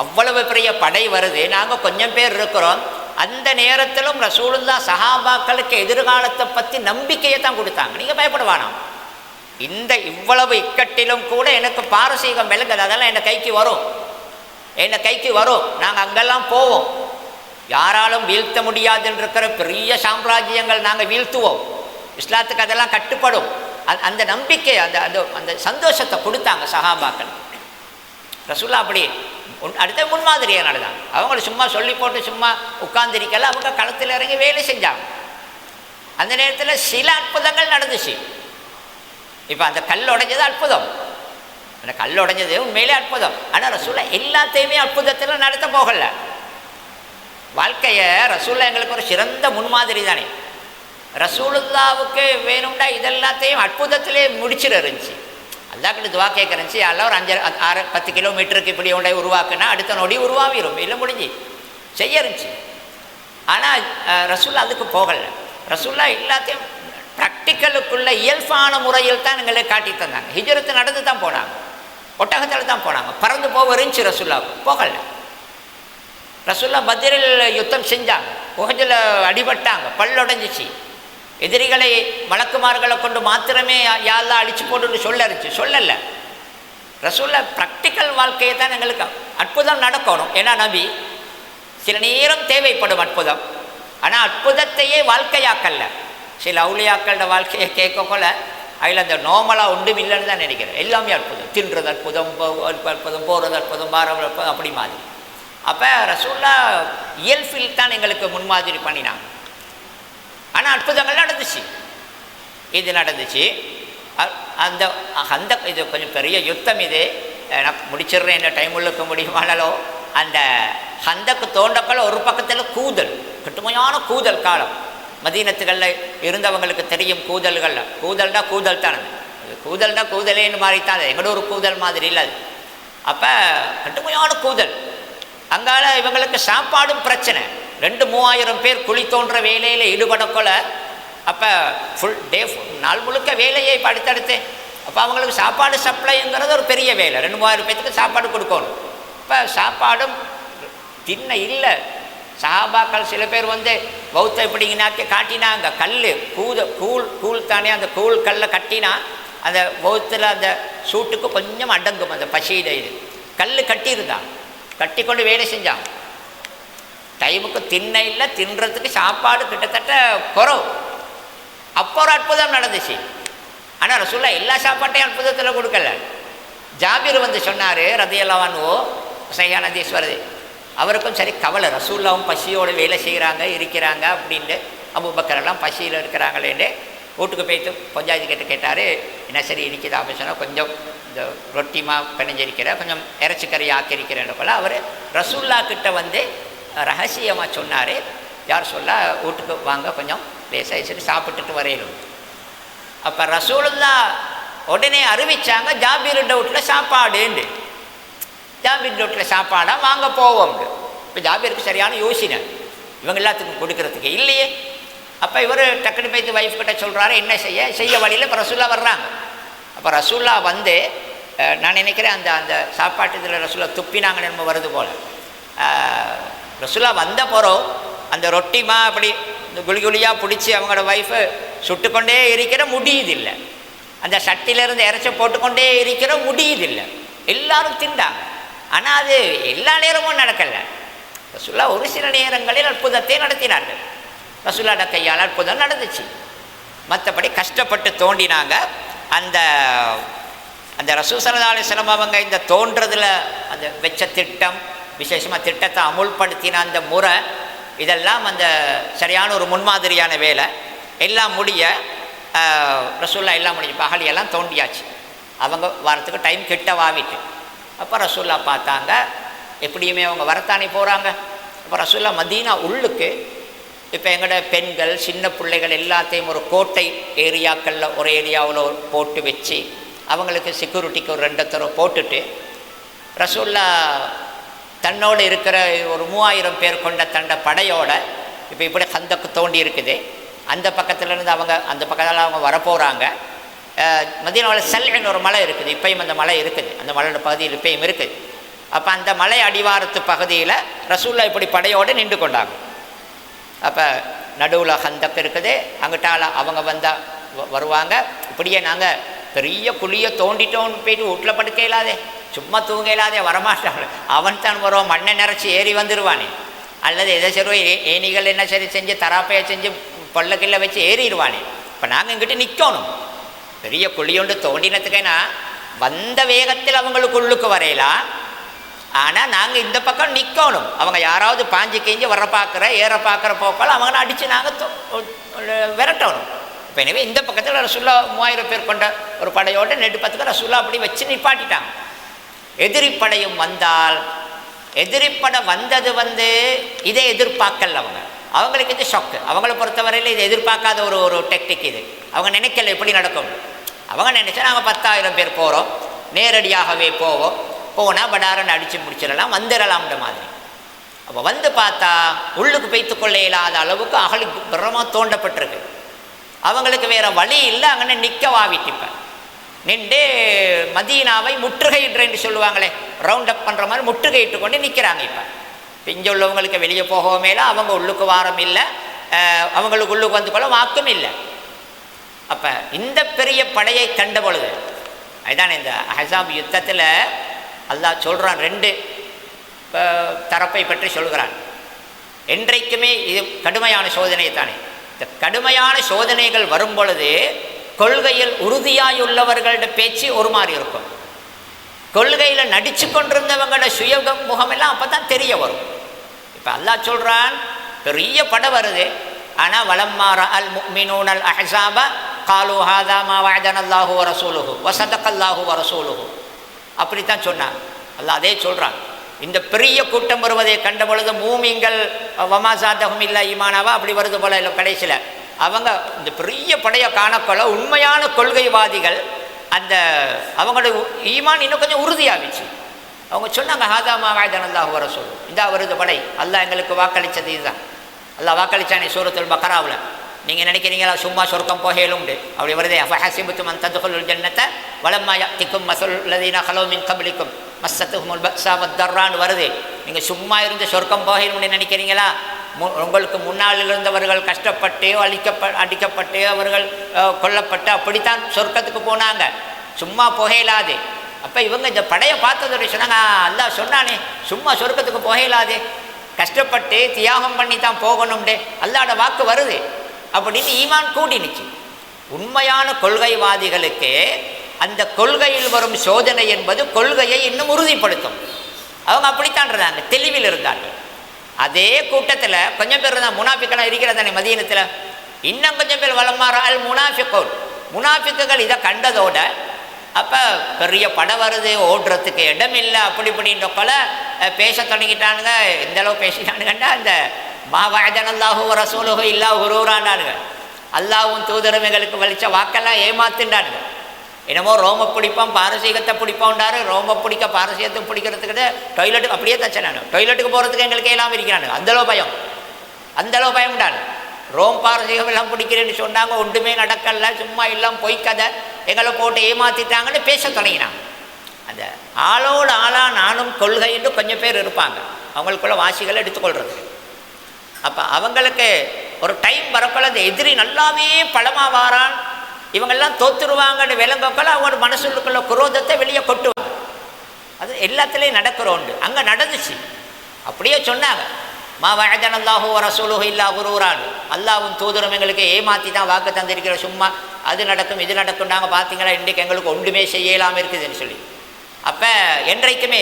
அவ்வளவு பெரிய படை வருது, நாங்கள் கொஞ்சம் பேர் இருக்கிறோம். அந்த நேரத்திலும் ரசூலுல்லாஹ் சஹாபாக்களுக்கு எதிர்காலத்தை பற்றி நம்பிக்கையை தான் கொடுத்தாங்க. நீங்கள் பயப்படுவானா, இந்த இவ்வளவு இக்கட்டிலும் கூட எனக்கு பாரசீகம் விளங்குது, அதெல்லாம் என்னை கைக்கு வரும், நாங்கள் அங்கெல்லாம் போவோம், யாராலும் வீழ்த்த முடியாதுன்னு இருக்கிற பெரிய சாம்ராஜ்யங்கள் நாங்கள் வீழ்த்துவோம், இஸ்லாத்துக்கு அதெல்லாம் கட்டுப்படும். அந்த நம்பிக்கை அந்த அந்த சந்தோஷத்தை கொடுத்தாங்க சஹாபாக்கள். ரசூலுல்லாஹ் அப்படி அடுத்த முன்மாதிரியாக நடந்தாங்க. அவங்கள சும்மா சொல்லி போட்டு சும்மா உட்கார்ந்திருக்கல, அவங்க களத்தில் இறங்கி வேலை செஞ்சாங்க. அந்த நேரத்தில் சில அற்புதங்கள் நடந்துச்சு. இப்போ அந்த கல் உடைஞ்சது அற்புதம், அந்த கல் உடைஞ்சது உண்மையிலே அற்புதம். ஆனால் ரசூலுல்லாஹ் எல்லாத்தையுமே அற்புதத்தில் நடத்த போகலை. வாழ்க்கையை ரசூலுல்லாஹ் எங்களுக்கு ஒரு சிறந்த முன்மாதிரி தானே. ரசூலுல்லாவுக்கு வேணும்டா இதெல்லாத்தையும் அற்புதத்திலே முடிச்சிட இருந்துச்சு. அல்லாஹ்கிட்ட துவா கேட்குறந்துச்சு, எல்லாம் ஒரு 5-6-10 கிலோமீட்டருக்கு இப்படி ஒன்றை உருவாக்குனா அடுத்த நொடி உருவாகிடும், இல்லை முடிஞ்சு செய்ய இருந்துச்சு. ஆனால் ரசூலுல்லாஹ் அதுக்கு போகலை. ரசூலுல்லாஹ் எல்லாத்தையும் ப்ராக்டிக்கலுக்குள்ள இயல்பான முறையில் தான் எங்களை காட்டி தந்தாங்க. ஹிஜ்ரத்து நடந்து தான் போனாங்க, ஒட்டகத்தில் தான் போனாங்க, பறந்து போக இருந்துச்சு, ரசூலுல்லாஹ் போகலை. ரசூலுல்லாஹ் பத்ரில் யுத்தம் செஞ்சாங்க, உஹதில் அடிபட்டாங்க, பல்லுடைஞ்சிச்சு. எதிரிகளை மலக்குமார்களை கொண்டு மாத்திரமே யாரெல்லாம் அழிச்சு போட்டுன்னு சொல்லலை. ரசூலுல்லாஹ் ப்ராக்டிக்கல் வாழ்க்கையை தான் எங்களுக்கு அற்புதம் நடக்கணும். ஏன்னா நபி சில நேரம் தேவைப்படும் அற்புதம், ஆனால் அற்புதத்தையே வாழ்க்கையாக்கல்ல. சில அவுளியாக்களோட வாழ்க்கையை கேட்கக்கொள்ள அதில் அந்த நார்மலாக ஒன்றும் இல்லைன்னு தான் நினைக்கிறேன். எல்லாமே அற்புதம், தின்றது அற்புதம், அற்புதம், போகிறது அற்புதம், பாரவது அற்புதம், அப்படி மாதிரி. அப்போ ரசூலுல்லாஹ் இயல்பில் தான் எங்களுக்கு முன்மாதிரி பண்ணினாங்க. ஆனால் அற்புதங்கள் நடந்துச்சு. இது நடந்துச்சு. அந்த அந்த இது கொஞ்சம் பெரிய யுத்தம். இது நான் முடிச்சிடுறேன், இந்த டைம் உள்ளுக்க முடியுமானாலோ. அந்த ஹந்தக்கு தோண்டக்கல ஒரு பக்கத்தில் கூதல், கட்டுமையான கூதல் காலம். மதீனத்துகளில் இருந்தவங்களுக்கு தெரியும் கூதல்கள். கூதல்னா கூதல் தானே, கூதல்னா கூதலேன்னு மாறித்தான், அது எங்களோட ஒரு கூதல் மாதிரி இல்லை அது. அப்போ கட்டுமையான கூதல். அங்கால இவங்களுக்கு சாப்பாடும் பிரச்சனை. 2,000-3,000 பேர் குழி தோன்ற வேலையில் ஈடுபடக்கொள்ள. அப்போ ஃபுல் டே நாள் முழுக்க வேலையை இப்போ அடுத்தடுத்து. அப்போ அவங்களுக்கு சாப்பாடு சப்ளைங்கிறது ஒரு பெரிய வேலை. 2,000-3,000 பேருக்கு சாப்பாடு கொடுக்கணும். இப்போ சாப்பாடும் தின்ன இல்லை. சஹாபாக்கள் சில பேர் வந்து பௌத்த எப்படிங்கனாக்கி காட்டினாங்க. கல் கூழ் தானே, அந்த கூழ் கல்லை கட்டினா அந்த பௌத்தில் அந்த சூட்டுக்கு கொஞ்சம் அடங்கும் அந்த பசியில். இது கல் கட்டியிருந்தான், கட்டி கொண்டு வேலை செஞ்சான். டைமுக்கு தின்ன இல்லை, தின்றதுக்கு சாப்பாடு கிட்டத்தட்ட குறவு. அப்போ ஒரு அற்புதம் நடந்துச்சு. ஆனால் ரசூலுல்லாஹ் எல்லா சாப்பாட்டையும் அற்புதத்தில் கொடுக்கல. ஜாபிர் வந்து சொன்னார் ரலியல்லாஹு அன்ஹு, சஹீஹான ஹதீஸ் வருது. அவருக்கும் சரி கவலை, ரசூலுல்லாஹும் பசியோடு வேலை செய்கிறாங்க இருக்கிறாங்க அப்படின்ட்டு. அபூபக்கர் எல்லாம் பசியில் இருக்கிறாங்களேன்னு வீட்டுக்கு போய்த்து பஞ்சாயத்து கேட்டார். என்ன சரி இருக்குதா அப்படின்னு சொன்னால், கொஞ்சம் இந்த ரொட்டிமா பிணைஞ்சிருக்கிற, கொஞ்சம் இறைச்சிக்கறி ஆக்கியிருக்கிறேன்னு போல் அவர் ரசூலுல்லாஹ் கிட்ட வந்து ரகசியமாக சொன்னார். யார் சொல்ல, வீட்டுக்கு வாங்க கொஞ்சம் லேசாக சரி சாப்பிட்டுட்டு வரையணும். அப்போ ரசூலுல்லாஹ் உடனே அறிவிச்சாங்க, ஜாபீர் வீட்டில் சாப்பாடுண்டு. ஜாபீர் வீட்டில் சாப்பாடாக வாங்க போவோம்ண்டு. இப்போ ஜாபீருக்கு சரியான யோசனை, இவங்க எல்லாத்துக்கும் கொடுக்கறதுக்கு இல்லையே. அப்போ இவர் டக்குனு போய்த்து ஒய்ஃப் கிட்ட சொல்கிறாரு என்ன செய்ய வழியில். இப்போ ரசூலுல்லாஹ் வர்றாங்க. அப்போ ரசூலுல்லாஹ் வந்து நான் நினைக்கிறேன் அந்த அந்த சாப்பாட்டு இதில் ரசூலுல்லாஹ் துப்பினாங்கன்னு நம்ம வருது போல். ரசூலுல்லாஹ் வந்த போகிறோம் அந்த ரொட்டிமா அப்படி இந்த குழியாக பிடிச்சி அவங்களோட ஒய்ஃபு சுட்டுக்கொண்டே இருக்கிற முடியுதில்லை. அந்த சட்டியிலேருந்து இறைச்சி போட்டுக்கொண்டே இருக்கிற முடியுதில்லை. எல்லாரும் திண்டாங்க. ஆனால் அது எல்லா நேரமும் நடக்கலை. ரசூலுல்லாஹ் ஒரு சில நேரங்களில் அற்புதத்தை நடத்தினார்கள். ரசூலுல்லாஹ் கையால் அற்புதம் நடந்துச்சு. மற்றபடி கஷ்டப்பட்டு தோண்டினாங்க. அந்த அந்த ரசூல் ஸல்லல்லாஹு அலைஹி வஸல்லம் அவங்க இந்த தோன்றதில் அந்த வெச்ச திட்டம், விசேஷமாக திட்டத்தை அமுல்படுத்தின அந்த முறை, இதெல்லாம் அந்த சரியான ஒரு முன்மாதிரியான வேலை. எல்லாம் முடிய ரசூலுல்லாஹ் எல்லாம் முடிஞ்சு பகலியெல்லாம் தோண்டியாச்சு. அவங்க வரத்துக்கு டைம் கிட்ட வாவிட்டு. அப்போ ரசூலுல்லாஹ் பார்த்தாங்க, எப்படியுமே அவங்க வரத்தானே போகிறாங்க. அப்போ ரசூலுல்லாஹ் மதீனா உள்ளுக்கு இப்போ எங்களோட பெண்கள் சின்ன பிள்ளைகள் எல்லாத்தையும் ஒரு கோட்டை ஏரியாக்களில் ஒரு ஏரியாவில் போட்டு வச்சு அவங்களுக்கு செக்யூரிட்டிக்கு ஒரு 2 தரம் போட்டுட்டு ரசூலுல்லாஹ் தன்னோடு இருக்கிற ஒரு 3000 பேர் கொண்ட தண்ட படையோட இப்போ இப்படி கந்தக்கு தோண்டி இருக்குது. அந்த பக்கத்துலேருந்து அவங்க அந்த பக்கத்தில் அவங்க வரப்போகிறாங்க. மதீனாவில் சல்ன்னு ஒரு மலை இருக்குது, இப்பயும் அந்த மலை இருக்குது, அந்த மலையோட பகுதியில் இப்பயும் இருக்குது. அப்போ அந்த மலை அடிவாரத்து பகுதியில் ரசூலுல்லாஹ் இப்படி படையோடு நின்று கொண்டாங்க. அப்போ நடுவில் ஹந்தக் இருக்குது, அங்கிட்டால அவங்க வந்தால் வருவாங்க. இப்படியே நாங்கள் பெரிய குழியை தோண்டிட்டோன்னு போயிட்டு வீட்டில் படுக்க இயலாதே, சும்மா தூங்க இயலாதே, வரமாட்டாங்க. அவன் தான் வருவான், மண்ணை நிறச்சி ஏறி வந்துடுவானே, அல்லது எதை சரி ஏனிகள் என்ன சரி செஞ்சு தராப்பையை செஞ்சு பல்லக்கில்ல வச்சு ஏறிடுவானே. இப்போ நாங்கள் இங்கிட்டு நிற்கணும். பெரிய குழியொண்டு தோண்டினத்துக்கேனா வந்த வேகத்தில் அவங்களுக்கு உள்ளுக்கு வரையலாம். ஆனால் நாங்கள் இந்த பக்கம் நிற்கணும். அவங்க யாராவது பாஞ்சு கிஞ்சி வர பார்க்குற ஏற பார்க்குற போக்கால் அவங்கள அடித்து நாங்கள் விரட்டணும். இப்போ எனவே இந்த பக்கத்தில் ரசூலுல்லாஹ் 3000 பேர் கொண்ட ஒரு படையோடு நெடுப்பத்துக்கு ரசூலுல்லாஹ் அப்படி வச்சு நிப்பாட்டிட்டாங்க. எதிரிப்படையும் வந்தால், எதிரிப்படை வந்தது வந்து இதை எதிர்பார்க்கல அவங்களுக்கு இது ஷாக்கு. அவங்கள பொறுத்தவரையில் இது எதிர்பார்க்காத ஒரு டெக்னிக். இது அவங்க நினைக்கல எப்படி நடக்கும். அவங்க நினைச்சா நாங்கள் 10,000 பேர் போகிறோம், நேரடியாகவே போவோம், போனால் படாரன்னு அடித்து முடிச்சிடலாம், வந்துடலாம்ன்ற மாதிரி. அப்போ வந்து பார்த்தா உள்ளுக்கு வைத்து கொள்ள இயலாத அளவுக்கு அகழி பிரமாக தோண்டப்பட்டிருக்கு. அவங்களுக்கு வேறு வழி இல்லை, அங்கே நிற்க வாவிட்டிப்பேன் நின்று மதீனாவை முற்றுகையிடுறேன்னு சொல்லுவாங்களே, ரவுண்ட் அப் பண்ணுற மாதிரி முற்றுகையிட்டு கொண்டு நிற்கிறாங்க. இப்போ இங்கே உள்ளவங்களுக்கு வெளியே போகவும் இல்லை, அவங்க உள்ளுக்கு வாரம் இல்லை, அவங்களுக்கு உள்ளுக்கு வந்து கொள்ள வாக்கும் இல்லை. அப்போ இந்த பெரிய படையை கண்ட பொழுது அதுதான் இந்த அஹ்ஸாப் யுத்தத்தில் அல்லாஹ் சொல்கிறான், 2 தரப்பை பற்றி சொல்கிறான். என்றைக்குமே இது கடுமையான சோதனை தானே. இந்த கடுமையான சோதனைகள் வரும் பொழுது கொள்கையில் உறுதியாயுள்ளவர்களோட பேச்சு ஒரு மாதிரி இருக்கும். கொள்கையில் நடித்து கொண்டிருந்தவங்களோட சுய முகமெல்லாம் அப்போ தான் தெரிய வரும். இப்போ அல்லாஹ் சொல்கிறான், பெரிய படை வருது, ஆனால் வலம்மா ரஅல் முஃமினூனல் அஹ்ஸாப காலு ஹாதா மா வஅதனல்லாஹு வ ரசூலுஹு வ ஸதகல்லாஹு வ ரசூலுஹு. அப்படித்தான் சொன்னாங்க. அல்லாஹ் அதே சொல்கிறான். இந்த பெரிய கூட்டம் வருவதை கண்ட பொழுது மூமிங்கள் வமாசாதகும் இல்லா ஈமானாவா அப்படி வருது போல இல்லை கடைசியில் அவங்க இந்த பெரிய படையை காணக்கொள்ள உண்மையான கொள்கைவாதிகள் அந்த அவங்களோட ஈமான் இன்னும் கொஞ்சம் உறுதியாகிச்சு. அவங்க சொன்னாங்க ஹாதா மா வஅதனல்லாஹு வ ரசூலுஹு, இந்த வருது படை அல்லாஹ் எங்களுக்கு வாக்களித்தது இதுதான். அல்லாஹ் வாக்களித்தானே சூரத்துல் பக்ராவில். நீங்கள் நினைக்கிறீங்களா சும்மா சொர்க்கம் போகலும் உண்டு அப்படி வருதே. ஃபஹஸிபுத்தும் அன் தத்குலுல் ஜன்னத வலம்மா யஅதிக்கும் மஸலுல் லதீன ஹலவ் மின் கப்லிக்கும் மஸ்ஸத்துஹுமுல் பஅஸா வத்தர்ரான்னு வருது. நீங்கள் சும்மா இருந்து சொர்க்கம் போகணும்னு நினைக்கிறீங்களா? உங்களுக்கு முன்னால் இருந்தவர்கள் கஷ்டப்பட்டு அடிக்கப்பட்டு அவர்கள் கொல்லப்பட்டு அப்படித்தான் சொர்க்கத்துக்கு போனாங்க, சும்மா புகையிலாது. அப்போ இவங்க இந்த படையை பார்த்ததோட சொன்னாங்க அல்லாஹ் சொன்னானே சும்மா சொர்க்கத்துக்கு புகையிலாது, கஷ்டப்பட்டு தியாகம் பண்ணி தான் போகணும்டே, அல்லாஹ்வோட வாக்கு வருது அப்படின்னு ஈமான் கூடினுச்சு. உண்மையான கொள்கைவாதிகளுக்கு அந்த கொள்கையில் வரும் சோதனை என்பது கொள்கையை இன்னும் உறுதிப்படுத்தும். அவங்க அப்படித்தான் இருந்தாங்க, தெளிவில் இருந்தார்கள். அதே கூட்டத்தில் கொஞ்சம் பேர் தான் முனாஃபிக்கெல்லாம் இருக்கிறதானே மதீனத்தில். இன்னும் கொஞ்சம் பேர் வலம்மா ரஅல் முனாஃபிகூன், முனாஃபிக்குகள் இதை கண்டதோட அப்போ பெரிய படம் வருது, ஓடுறதுக்கு இடம் இல்லை, அப்படி இப்படின்ற போல பேச தொடங்கிட்டானுங்க. எந்த அளவு பேசிட்டானுங்கண்டா இந்த மா வஅதனல்லாஹு வ ரசூலுஹு இல்லா குரூரானானுங்க. அல்லாஹ்வும் தூதரும் எங்களுக்கு வலிச்ச வாக்கெல்லாம் ஏமாத்துண்டானுங்க. என்னமோ ரோம பிடிப்போம் பாரசீகத்தை பிடிப்போம்டாரு. ரோம பிடிக்க பாரசீகத்தை பிடிக்கிறதுக்கிட்ட டாய்லெட்டுக்கு அப்படியே தச்சானு, டாய்லெட்டுக்கு போகிறதுக்கு எங்களுக்கு எல்லாம் இருக்கிறானு. அந்தளவு பயம், அந்தளவு பயம்டானு. ரோம் பாரசீகம் எல்லாம் பிடிக்கிறேன்னு சொன்னாங்க, ஒன்றுமே நடக்கல, சும்மா எல்லாம் பொய்க்கதை, எங்களை போட்டு ஏமாற்றிட்டாங்கன்னு பேச தொடங்கினாங்க. அந்த ஆளோடு ஆளாக நானும் கொள்கைன்னு கொஞ்சம் பேர் இருப்பாங்க, அவங்களுக்குள்ள வாசிகளை எடுத்துக்கொள்றதுக்கு. அப்போ அவங்களுக்கு ஒரு டைம் வரப்போல அந்த எதிரி நல்லாவே பலமாக வாரான், இவங்கெல்லாம் தோத்துருவாங்கன்னு விளங்கப்போல அவங்களோட மனசுக்குள்ள குரோதத்தை வெளியே கொட்டுவாங்க. அது எல்லாத்துலேயும் நடக்கிறோண்டு அங்கே நடந்துச்சு. அப்படியே சொன்னாங்க மா வஅதனல்லாஹு வ ரசூலுஹு இல்லா குரூரான், அல்லாஹ்வும் தூதரும் எங்களுக்கு ஏமாற்றி தான் வாக்கு தந்திருக்கிற, சும்மா அது நடக்கும் இது நடக்கும் நாங்கள் பார்த்தீங்களா இன்றைக்கு எங்களுக்கு ஒன்றுமே செய்யலாமல் இருக்குதுன்னு சொல்லி. அப்போ என்றைக்குமே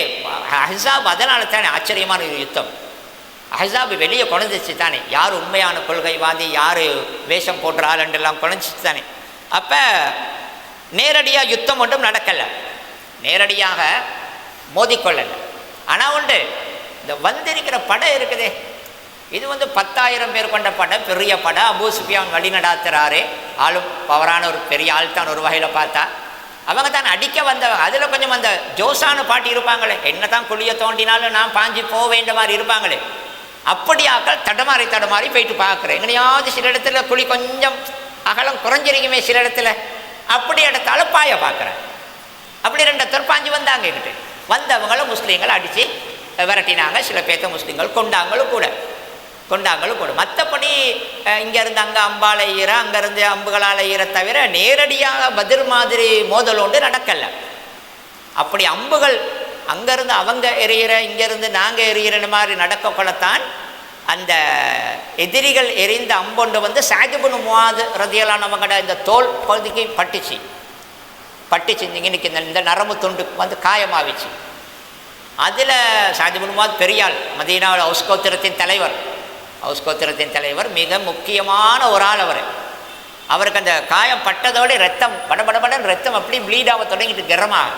அஹ்ஸாப் அதனால தானே ஆச்சரியமான ஒரு யுத்தம். அஹ்ஸாப் வெளியே குறைஞ்சிச்சு தானே, யார் உண்மையான கொள்கைவாதி யார் வேஷம் போடுற ஆளுன்றெல்லாம் குறைஞ்சிச்சு தானே. அப்போ நேரடியாக யுத்தம் ஒன்றும் நடக்கலை, நேரடியாக மோதிக்கொள்ளலை. ஆனால் உண்டு இந்த வந்திருக்கிற படை இருக்குதே, இது 10,000 பேர் கொண்ட படை, பெரிய படை. அபூ சுஃபியான் வழி நடாத்துறாரு, ஆளும் பவரான ஒரு பெரிய ஆள் தான் ஒரு வகையில் பார்த்தா. அவங்க தான் அடிக்க வந்தவங்க. அதில் கொஞ்சம் அந்த ஜோசான பாட்டி இருப்பாங்களே, என்ன தான் குழியை தோண்டினாலும் நான் பாஞ்சு போக வேண்ட மாதிரி இருப்பாங்களே, அப்படியாக்கள் தடமாறி போயிட்டு பார்க்குறேன். எங்கனையாவது சில இடத்துல குழி கொஞ்சம் அகலம் குறைஞ்சிருக்குமே சில இடத்துல, அப்படி இடத்தால பாய பார்க்குறேன். அப்படி 2 பாஞ்சு வந்தாங்க என்கிட்ட. வந்தவங்களும் முஸ்லீம்களை அடித்து விரட்டினாங்க, சில பேர்த்த முஸ்லீம்கள் கொண்டாங்களும் கூட. மற்றபடி இங்கேருந்து அங்கே அம்பால் ஈர, அங்கேருந்து அம்புகளால் ஈர தவிர நேரடியாக பதிர் மாதிரி மோதல் ஒன்று நடக்கலை. அப்படி அம்புகள் அங்கேருந்து அவங்க எறிகிற, இங்கேருந்து நாங்கள் எறிகிற மாதிரி நடக்கக்குள்ளத்தான் அந்த எதிரிகள் எரிந்த அம்பொண்டு சஅத் இப்னு முஆத் ரதியல்லாஹு இந்த தோல் பகுதிக்கு பட்டுச்சு. இன்னைக்கு இந்த நரம்பு துண்டு காயமாகிச்சு. அதில் சஅத் இப்னு முஆத் பெரியாள், மதீனாவில் ஹவுஸ்கோத்திரத்தின் தலைவர், மிக முக்கியமான ஒரு ஆள். அவருக்கு அந்த காயம் பட்டதோடு ரத்தம் படபடபடன் ரத்தம் அப்படி ப்ளீடாக தொடங்கிட்டு கரமாக.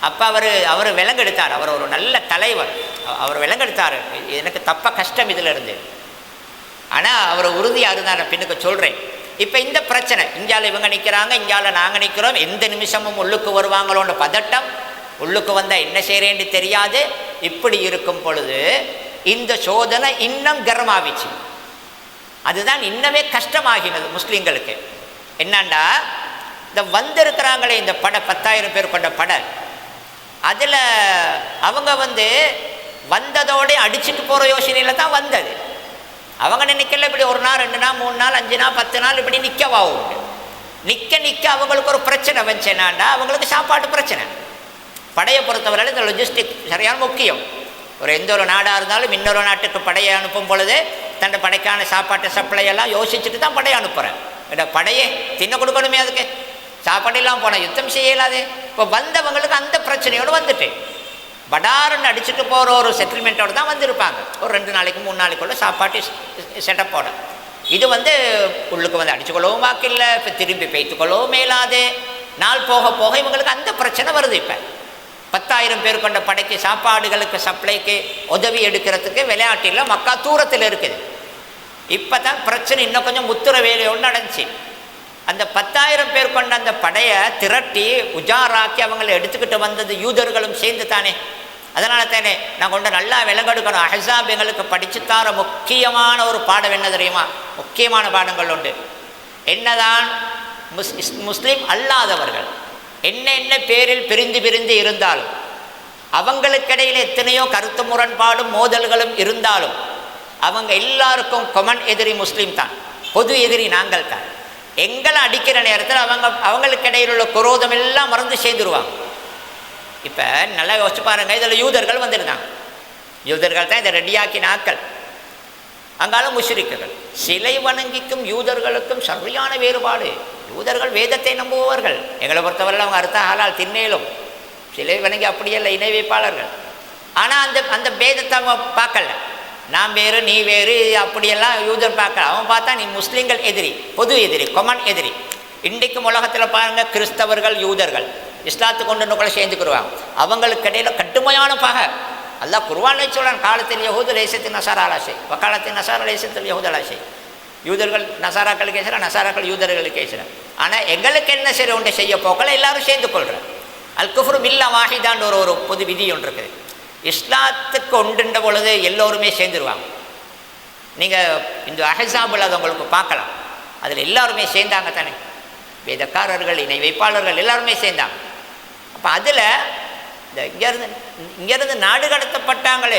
அப்போ அவர் விலங்கெடுத்தார். அவர் ஒரு நல்ல தலைவர், அவர் விலங்கெடுத்தார். எனக்கு தப்ப கஷ்டம் இதில் இருந்து. ஆனால் அவர் உறுதியாக இருந்தார். பின்னுக்கு சொல்கிறேன். இப்போ இந்த பிரச்சனை, இங்கால இவங்க நிற்கிறாங்க, இங்கால நாங்கள் நிற்கிறோம், எந்த நிமிஷமும் உள்ளுக்கு வருவாங்களோன்ற பதட்டம், உள்ளுக்கு வந்தால் என்ன செய்கிறேன்னு தெரியாது. இப்படி இருக்கும் பொழுது இந்த சோதனை இன்னும் கரமாகிச்சு. அதுதான் இன்னமே கஷ்டமாகினது முஸ்லீம்களுக்கு. என்னண்டா இந்த வந்திருக்கிறாங்களே இந்த படை, 10,000 பேர் கொண்ட படை, அதில் அவங்க வந்ததோடு அடிச்சுட்டு போகிற யோசனையில் தான் வந்தது. அவங்க நினைக்கல இப்படி 1 நாள் 2 நாள் 3 நாள் 5 நாள் 10 நாள் இப்படி நிற்கவா உண்டு. நிற்க அவங்களுக்கு ஒரு பிரச்சனை வந்துச்சுனாண்டா அவங்களுக்கு சாப்பாட்டு பிரச்சனை. படையை பொறுத்தவரை இந்த லொஜிஸ்டிக் சரியான முக்கியம். எந்த ஒரு நாடாக இருந்தாலும் இன்னொரு நாட்டுக்கு படையை அனுப்பும் பொழுது தன் படைக்கான சாப்பாட்டு சப்ளையெல்லாம் யோசிச்சுட்டு தான் படையை அனுப்புகிறேன். படையை தின்ன கொடுக்கணுமே, அதுக்கு சாப்பாடெல்லாம் போனால் யுத்தம் செய்யலாது. இப்போ வந்தவங்களுக்கு அந்த பிரச்சனையோடு வந்துட்டு படாருன்னு அடிச்சுட்டு போகிற ஒரு செட்டில்மெண்ட்டோடு தான் வந்திருப்பாங்க. ஒரு 2 நாளைக்கு 3 நாளைக்குள்ள சாப்பாட்டு செட்டப்போட. இது உள்ளுக்கு அடிச்சுக்கொள்ளவும் வாக்கில்லை, இப்போ திரும்பி பெய்த்துக்கொள்ளவும் மேலாது. நாள் போக போக இவங்களுக்கு அந்த பிரச்சனை வருது. இப்போ 10,000 பேர் கொண்ட படைக்கு சாப்பாடுகளுக்கு சப்ளைக்கு உதவி எடுக்கிறதுக்கு விளையாட்டில் மக்கா தூரத்தில் இருக்குது. இப்போ தான் பிரச்சனை இன்னும் கொஞ்சம் முத்துற வேலையோடு நடந்துச்சு. அந்த 10,000 பேர் கொண்ட அந்த படையை திரட்டி உஜாராக்கி அவங்களை எடுத்துக்கிட்டு வந்தது யூதர்களும் சேர்ந்து தானே. அதனால தானே நான் கொண்டு நல்லா விலங்கெடுக்கணும். அஹ்ஸாப் எங்களுக்கு படிச்சுத்தார முக்கியமான ஒரு பாடம் என்ன தெரியுமா? முக்கியமான பாடங்கள் உண்டு. என்னதான் முஸ்லீம் அல்லாதவர்கள் என்ன பேரில் பிரிந்து இருந்தாலும், அவங்களுக்கிடையில் எத்தனையோ கருத்து முரண்பாடும் மோதல்களும் இருந்தாலும், அவங்க எல்லாருக்கும் கொமன் எதிரி முஸ்லீம் தான், பொது எதிரி நாங்கள் தான். எங்களை அடிக்கிற நேரத்தில் அவங்களுக்கு இடையில் உள்ள குரோதம் எல்லாம் மறந்து சேர்ந்துருவாங்க. இப்போ நல்லா யோசிச்சு பாருங்கள், இதில் யூதர்கள் வந்திருந்தாங்க. யூதர்கள் தான் இதை ரெடியாக்கி நாக்கள். அங்காலும் முஷ்ரிக்குகள். சிலை வணங்கிக்கும் யூதர்களுக்கும் சரியான வேறுபாடு. யூதர்கள் வேதத்தை நம்புபவர்கள். எங்களை பொறுத்தவரை அவங்க அர்த்த ஹலால் தின்னேலும். சிலை வணங்கி அப்படியல்ல, இணை வைப்பாளர்கள். ஆனால் அந்த வேதத்தை அவங்க பார்க்கல. நான் வேறு நீ வேறு அப்படியெல்லாம் யூதர் பார்க்கல. அவன் பார்த்தா நீ முஸ்லீம்கள் எதிரி, பொது எதிரி, கொமன் எதிரி. இன்றைக்கும் உலகத்தில் பாருங்கள், கிறிஸ்தவர்கள் யூதர்கள் இஸ்லாத்து கொண்டு கூட சேர்ந்துக்கிடுவாங்க. அவங்களுக்கு இடையில் கடுமையான பகை. அல்லாஹ் குர்ஆன்ல சொல்றான், காலத்தில் யஹூது லேசத்தின் நசாரா அலாஷை வக்காலத்தின் நசாரா லேசத்தில் யஹூது அலாஷை. யூதர்கள் நசாராக்களுக்கு பேசுகிறான், நசாராக்கள் யூதர்களுக்கு பேசுகிறான். ஆனால் எங்களுக்கு என்ன சரி ஒன்றை செய்ய போக்கள் எல்லாரும் சேர்ந்து கொள்கிறேன். அல் குஃப்ரு பில்லா வாஹிதான்ற ஒரு பொது விதி ஒன்று இருக்குது. இஸ்லாத்துக்கு ஒன்றுன்ற பொழுது எல்லோருமே சேர்ந்துருவாங்க. நீங்கள் இந்த அஹ்ஸாபுல் அதை உங்களுக்கு பார்க்கலாம். அதில் எல்லாருமே சேர்ந்தாங்க தானே. வேதக்காரர்கள், இணை வைப்பாளர்கள் எல்லாருமே சேர்ந்தாங்க. அப்போ அதில் இங்கேருந்து நாடு கடத்தப்பட்டாங்களே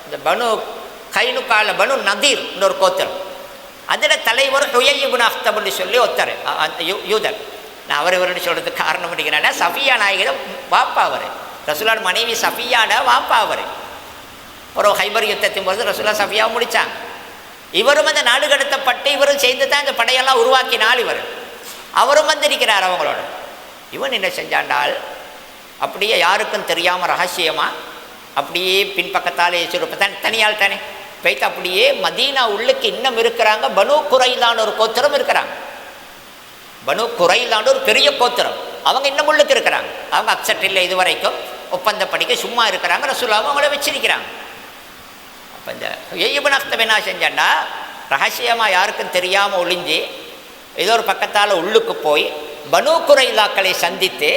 இந்த பனு கைனுக்கால பனு நதீர் ஒரு கோத்திரம். அதில் தலைவர் ஹுயை இப்னு அக்தப்னு சொல்லி ஒருத்தர் யூதர். நான் இவருன்னு சொல்கிறதுக்கு காரணம் பண்ணிக்கிறேன்னா, சஃபியா நாயகிட வாப்பா அவர். ரசூலோட மனைவி சஃபியாட வாப்பா அவர். ஒரு ஹைபர் யுத்தத்தின் போது ரசூலா சஃபியாவை முடித்தாங்க. இவரும் அந்த நாடு கடத்தப்பட்டு இவரும் சேர்ந்து தான் இந்த படையெல்லாம் உருவாக்கினால் அவரும் வந்திருக்கிறார் அவங்களோட. இவன் என்ன செஞ்சாண்டால், அப்படியே யாருக்கும் தெரியாமல் ரகசியமாக அப்படியே பின்பக்கத்தாலே தனியால் தானே போய்த்து அப்படியே மதீனா உள்ளுக்கு இன்னும் இருக்கிறாங்க. பனு குரைலான்னு ஒரு கோத்திரம் இருக்கிறாங்க. பனு குரைலான்னு ஒரு பெரிய கோத்திரம். அவங்க இன்னும் உள்ளுக்கு இருக்கிறாங்க. அவங்க அப்செட் இல்லை, இது வரைக்கும் ஒப்பந்த படிக்க சும்மா இருக்கிறாங்க. ரசூலுல்லாஹ் அவங்கள வச்சிருக்கிறாங்க. அப்போ இந்த இப்னு அக்தப் என்ன செஞ்சான்னா, ரகசியமாக யாருக்கும் தெரியாமல் ஒளிஞ்சு ஏதோ ஒரு பக்கத்தால் உள்ளுக்கு போய் பனு குரைலாக்களை சந்தித்து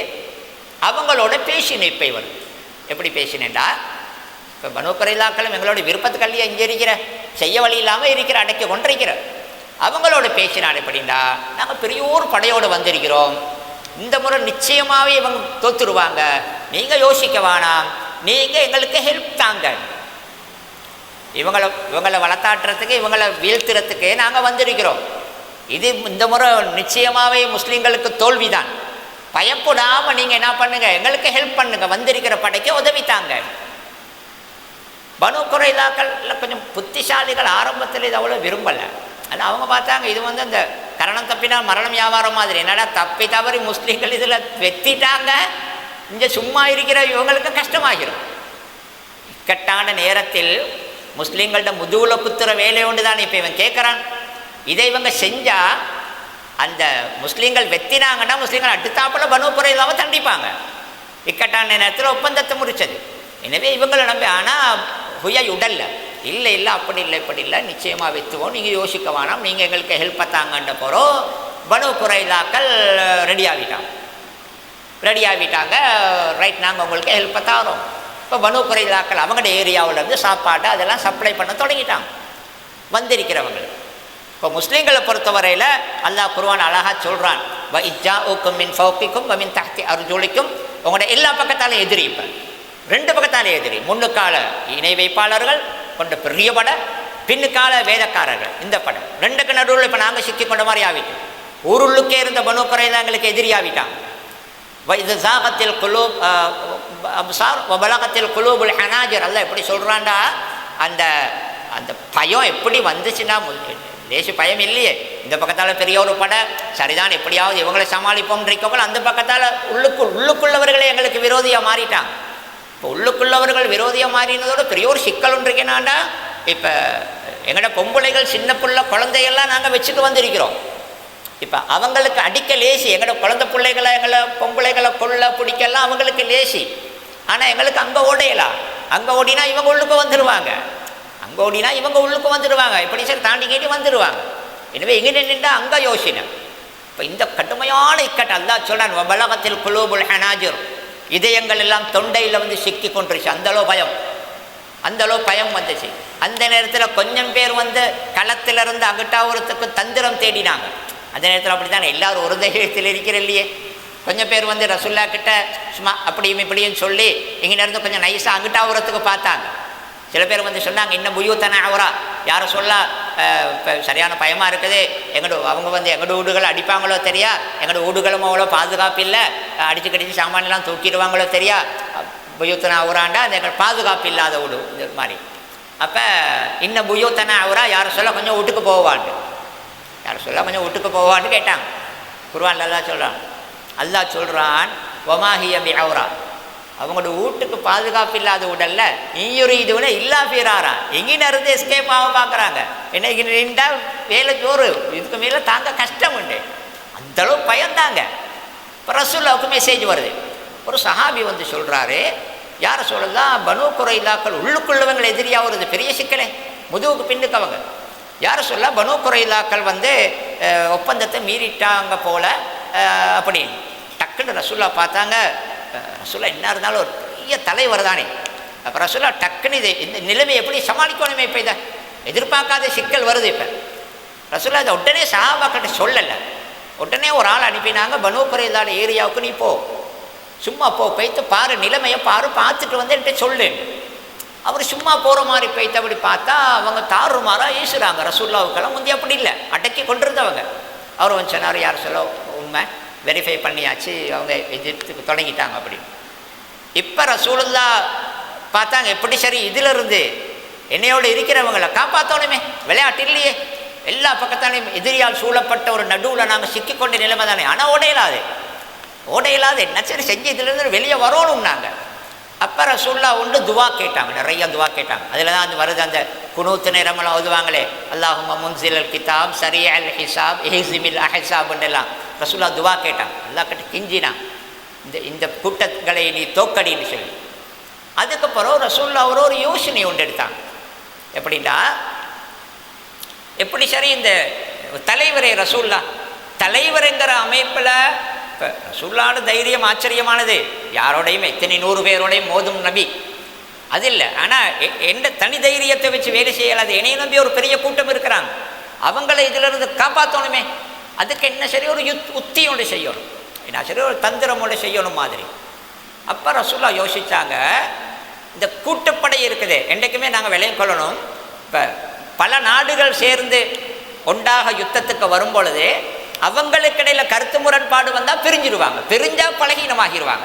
அவங்களோட பேசின. இப்போ இவர் எப்படி பேசினேன்டா, இப்போ பனு குரைலாக்களும் எங்களோட விருப்பத்துக்கல்லையே இங்கே இருக்கிற, செய்ய வழி இல்லாமல் இருக்கிற, அடைக்க கொண்டிருக்கிற அவங்களோட பேசினான். எப்படின்னா, நாங்கள் பெரிய ஒரு படையோடு வந்திருக்கிறோம், இந்த முறை நிச்சயமாகவே இவங்க தோற்றுருவாங்க, நீங்கள் யோசிக்க வேணாம், நீங்கள் எங்களுக்கு ஹெல்ப் தாங்க. இவங்களை வளர்த்தாட்டுறதுக்கு, இவங்களை வீழ்த்துறதுக்கு நாங்கள் வந்திருக்கிறோம். இது இந்த முறை நிச்சயமாகவே முஸ்லீம்களுக்கு தோல்விதான். பயப்படாமல் நீங்கள் என்ன பண்ணுங்கள், எங்களுக்கு ஹெல்ப் பண்ணுங்கள், வந்திருக்கிற படைக்கு உதவித்தாங்க. பனு குரைலாக்கள் கொஞ்சம் புத்திசாலிகள். ஆரம்பத்தில் இது அவ்வளோ விரும்பலை. ஆனால் அவங்க பார்த்தாங்க, இது அந்த கரணம் தப்பினால் மரணம் வியாபாரம் மாதிரி. என்னடா தப்பி தவறி முஸ்லீம்கள் இதில் வெத்திட்டாங்க, இங்கே சும்மா இருக்கிற இவங்களுக்கு கஷ்டமாகிடும். இக்கட்டான நேரத்தில் முஸ்லீம்கள்ட முதுகுல குத்துற வேலை ஒன்று தான் இப்போ இவன் கேட்குறான். இதை இவங்க செஞ்சால் அந்த முஸ்லீம்கள் வெத்தினாங்கன்னா முஸ்லீம்கள் அடுத்தாப்பில் பனு குரைலாவை தண்டிப்பாங்க. இக்கட்டான நேரத்தில் ஒப்பந்தத்தை முடித்தது. எனவே இவங்களை நம்பி. ஆனால் ஹுயை உடல்ல இல்லை அப்படி இல்லை இப்படி இல்லை, நிச்சயமாக வெத்துவோம், நீங்கள் யோசிக்க வேணாம், நீங்கள் எங்களுக்கு ஹெல்ப்பை தாங்கன்ற போகிறோம். பனு குரைலாக்கள் ரெடி ஆகிட்டாங்க. ரைட், நாங்கள் உங்களுக்கு ஹெல்ப்பை தாரோம். இப்போ பனு குரைலாக்கள் அவங்களோட ஏரியாவிலேருந்து சாப்பாடு அதெல்லாம் சப்ளை பண்ண தொடங்கிட்டாங்க வந்திருக்கிறவங்க. இப்போ முஸ்லீம்களை பொறுத்தவரையில் அல்லாஹ் குர்ஆன் அழகாக சொல்கிறான், வ இஜ்ஜாஉக்கும் மின் ஃபௌகிக்கும் வ மின் தஹ்தி அர்ஜுலிக்கும். உங்களோட எல்லா பக்கத்தாலும் எதிரி. இப்போ 2 பக்கத்தாலும் எதிரி. முன்னுக்கால இணை வைப்பாளர்கள் கொண்ட பெரிய படை, பின்னுக்கால வேதக்காரர்கள் இந்த படம். 2க்கு நடுவில் இப்போ நாங்கள் சிக்கி கொண்ட மாதிரி ஆகிட்டோம். ஊருள்ளுக்கே இருந்த பனு குரைலா எங்களுக்கு எதிரி ஆகிட்டாங்க. இது சாகத்தில் குலூப் அப்சார் வபலகத்தில் குலூபுல் ஹனாஜர். அல்ல எப்படி சொல்கிறான்டா, அந்த அந்த பயம் எப்படி வந்துச்சுன்னா, தேச பயம் இல்லையே. இந்த பக்கத்தால் பெரிய ஒரு படை, சரிதான் எப்படியாவது இவங்களை சமாளிப்போம்ன்றப்போ அந்த பக்கத்தால் உள்ளுக்குள்ளவர்களே எங்களுக்கு விரோதியாக மாறிட்டாங்க. இப்போ உள்ளுக்குள்ளவர்கள் விரோதியாக மாறினதோட பெரிய ஒரு சிக்கல் ஒன்று இருக்கேனாண்டா, இப்போ எங்களோட பொம்பளைகள் சின்ன பிள்ளை குழந்தைகள்லாம் நாங்கள் வச்சுட்டு வந்திருக்கிறோம். இப்போ அவங்களுக்கு அடிக்க லேசி, எங்களோட குழந்தை பிள்ளைகளை எங்களை பொம்பளைகளை கொள்ள பிடிக்கலாம் அவங்களுக்கு லேசி. ஆனால் எங்களுக்கு அங்கே ஓடையலாம். அங்கே ஓடினா இவங்க உள்ளுக்கு வந்துடுவாங்க, அங்கே ஓடினா இவங்க உள்ளுக்கு வந்துடுவாங்க, இப்படி சரி தாண்டி கேட்டி வந்துடுவாங்க. எனவே இங்கே நின்றா அங்கே யோசனை. இப்போ இந்த கடுமையான இக்கட்டு அல்லாஹ் சொல்றான், வபலகத்தில் குலூபுல் ஹனாஜிர், இதயங்கள் எல்லாம் தொண்டையில் வந்து சிக்கி கொண்டுருச்சு. அந்தளவு பயம், அந்தளவு பயம் வந்துச்சு. அந்த நேரத்தில் கொஞ்சம் பேர் வந்து களத்திலிருந்து அகட்டாவதுக்கு தந்திரம் தேடினாங்க. அந்த நேரத்தில் அப்படி தானே எல்லாரும் ஒரு தைரியத்தில் இருக்கிற இல்லையே. கொஞ்சம் பேர் வந்து ரசுல்லா கிட்ட சும்மா அப்படியும் இப்படியும் சொல்லி இங்கிருந்து கொஞ்சம் நைஸாக அங்கிட்டாவதுக்கு பார்த்தாங்க. சில பேர் வந்து சொன்னாங்க, இன்னும் புயூத்தனை அவரா யாரை சொல்ல இப்போ சரியான பயமாக இருக்குது, அவங்க வந்து எங்களோட வீடுகளை அடிப்பாங்களோ தெரியா, எங்களோட வீடுகளும் அவ்வளோ பாதுகாப்பு இல்லை, அடித்து கடிச்சு சாமான்லாம் தூக்கிடுவாங்களோ தெரியா, புயூத்தனை அவராண்டா அந்த எங்கள் பாதுகாப்பு இல்லாத வீடு இது மாதிரி. அப்போ இன்னும் புயூத்தனை அவரா யாரை சொல்ல கொஞ்சம் வீட்டுக்கு போவான்ட்டு, யாரை சொல்ல கொஞ்சம் வீட்டுக்கு போவான்னு கேட்டாங்க. குர்ஆன்ல அல்லாஹ் சொல்கிறான், அல்லாஹ் சொல்கிறான் வமாஹிய பி அவுரா, அவங்களோட வீட்டுக்கு பாதுகாப்பு இல்லாத உடல்ல நீயுரி இதுவிட இல்லா பீராரா, எங்கிட்ட இருந்து எஸ்கேப் ஆக பார்க்குறாங்க. என்ன இங்கே நின்றா வேலை ஜோறு, இதுக்கு மேலே தாங்க கஷ்டம் உண்டு, அந்தளவு பயந்தாங்க. இப்போ ரசூலுல்லாவுக்கு மெசேஜ் வருது. ஒரு சஹாபி வந்து சொல்கிறாரு, யாரை சொல்லலாம், பனு குறைலாக்கள் உள்ளுக்குள்ளவங்களை எதிரியாக வருது, பெரிய சிக்கலே, முதுகுக்கு பின்னுக்கு அவங்க. யாரை சொல்ல, பனு குறைலாக்கள் வந்து ஒப்பந்தத்தை மீறிட்டாங்க போல அப்படின்னு. டக்குன்னு ரசூல்லா பார்த்தாங்க. ரசூல்லா என்ன இருந்தாலும் ஒரு பெரிய தலைவர் தானே. அப்போ ரசூல்லா டக்குன்னு இது இந்த நிலைமை எப்படி சமாளிக்கணுமே, இப்போ இதை எதிர்பார்க்காத சிக்கல் வருது. இப்போ ரசூல்லா இதை உடனே சஹாபாக்கிட்ட சொல்லலை, உடனே ஒரு ஆள் அனுப்பினாங்க, பனு குறைலாட ஏரியாவுக்கு நீ போ, சும்மா போய்த்து பாரு, நிலைமையை பாரு, பார்த்துட்டு வந்து என்கிட்ட சொல்லு. அவர் சும்மா போகிற மாதிரி போய்த்து அப்படி பார்த்தா அவங்க தாறுமாறாக ஈசுறாங்க. ரசூல்லாவுக்கெல்லாம் முந்தைய அப்படி இல்லை, அடக்கி கொண்டிருந்தவங்க. அவர் வந்து சொன்னார், யார் சொல்ல உண்மை வெரிஃபை பண்ணியாச்சு, அவங்க எதிர்த்து தொடங்கிட்டாங்க அப்படின்னு. இப்போ ரசூலுல்லா பார்த்தாங்க, எப்படி சரி இதிலிருந்து என்னையோடு இருக்கிறவங்களை காப்பாற்றணுமே, விளையாட்டு இல்லையே, எல்லா பக்கத்தாலையும் எதிரியால் சூழப்பட்ட ஒரு நடுவில் நாங்கள் சிக்கிக்கொண்ட நிலைமை தானே. ஆனால் ஓடையில்லாது என்ன சரி செஞ்சு இதிலிருந்து வெளியே வரணும் நாங்கள். அப்போ ரசூல்லா ஒன்று துவா கேட்டாங்க, நிறைய துவா கேட்டாங்க. அதில் தான் அது வருது, அந்த குனூத்து நேரமெல்லாம் ஓதுவாங்களே, அல்லாஹும்ம முன்சிலல் கிதாப் சரியல் ஹிசாப் ஹிசிமில் அஹிசாப்ன்றெல்லாம் ரசூல்லா துவா கேட்டாங்க. அல்லாஹ் கிட்ட கிஞ்சினா இந்த கூட்டங்களை நீ தோக்கடின்னு சொல்லி. அதுக்கப்புறம் ரசூல்லா ஒரு யோசனை ஒன்று எடுத்தாங்க. எப்படின்னா, எப்படி சரி இந்த தலைவரே ரசூல்லா தலைவருங்கிற அமைப்பில் இப்போ ரசூலுல்லாஹ்வோட தைரியம் ஆச்சரியமானது, யாரோடையும் எத்தனை 100 பேரோடையும் மோதும் நபி அது இல்லை. ஆனால் எந்த தனி தைரியத்தை வச்சு வேலை செய்யலாது, என்னையும் நம்பி ஒரு பெரிய கூட்டம் இருக்கிறாங்க, அவங்கள இதிலிருந்து காப்பாற்றணுமே, அதுக்கு என்ன சரி ஒரு உத்தியோடு செய்யணும், என்ன சரி ஒரு தந்திரமோடு செய்யணும் மாதிரி. அப்போ ரசூலுல்லாஹ் யோசித்தாங்க, இந்த கூட்டுப்படை இருக்குது என்றைக்குமே நாங்கள் விலையும் கொள்ளணும். இப்போ பல நாடுகள் சேர்ந்து ஒன்றாக யுத்தத்துக்கு வரும் பொழுது அவங்களுக்கு இடையில் கருத்து முரண்பாடு வந்தால் பிரிஞ்சிடுவாங்க, பிரிஞ்சால் பலகீனமாகிடுவாங்க.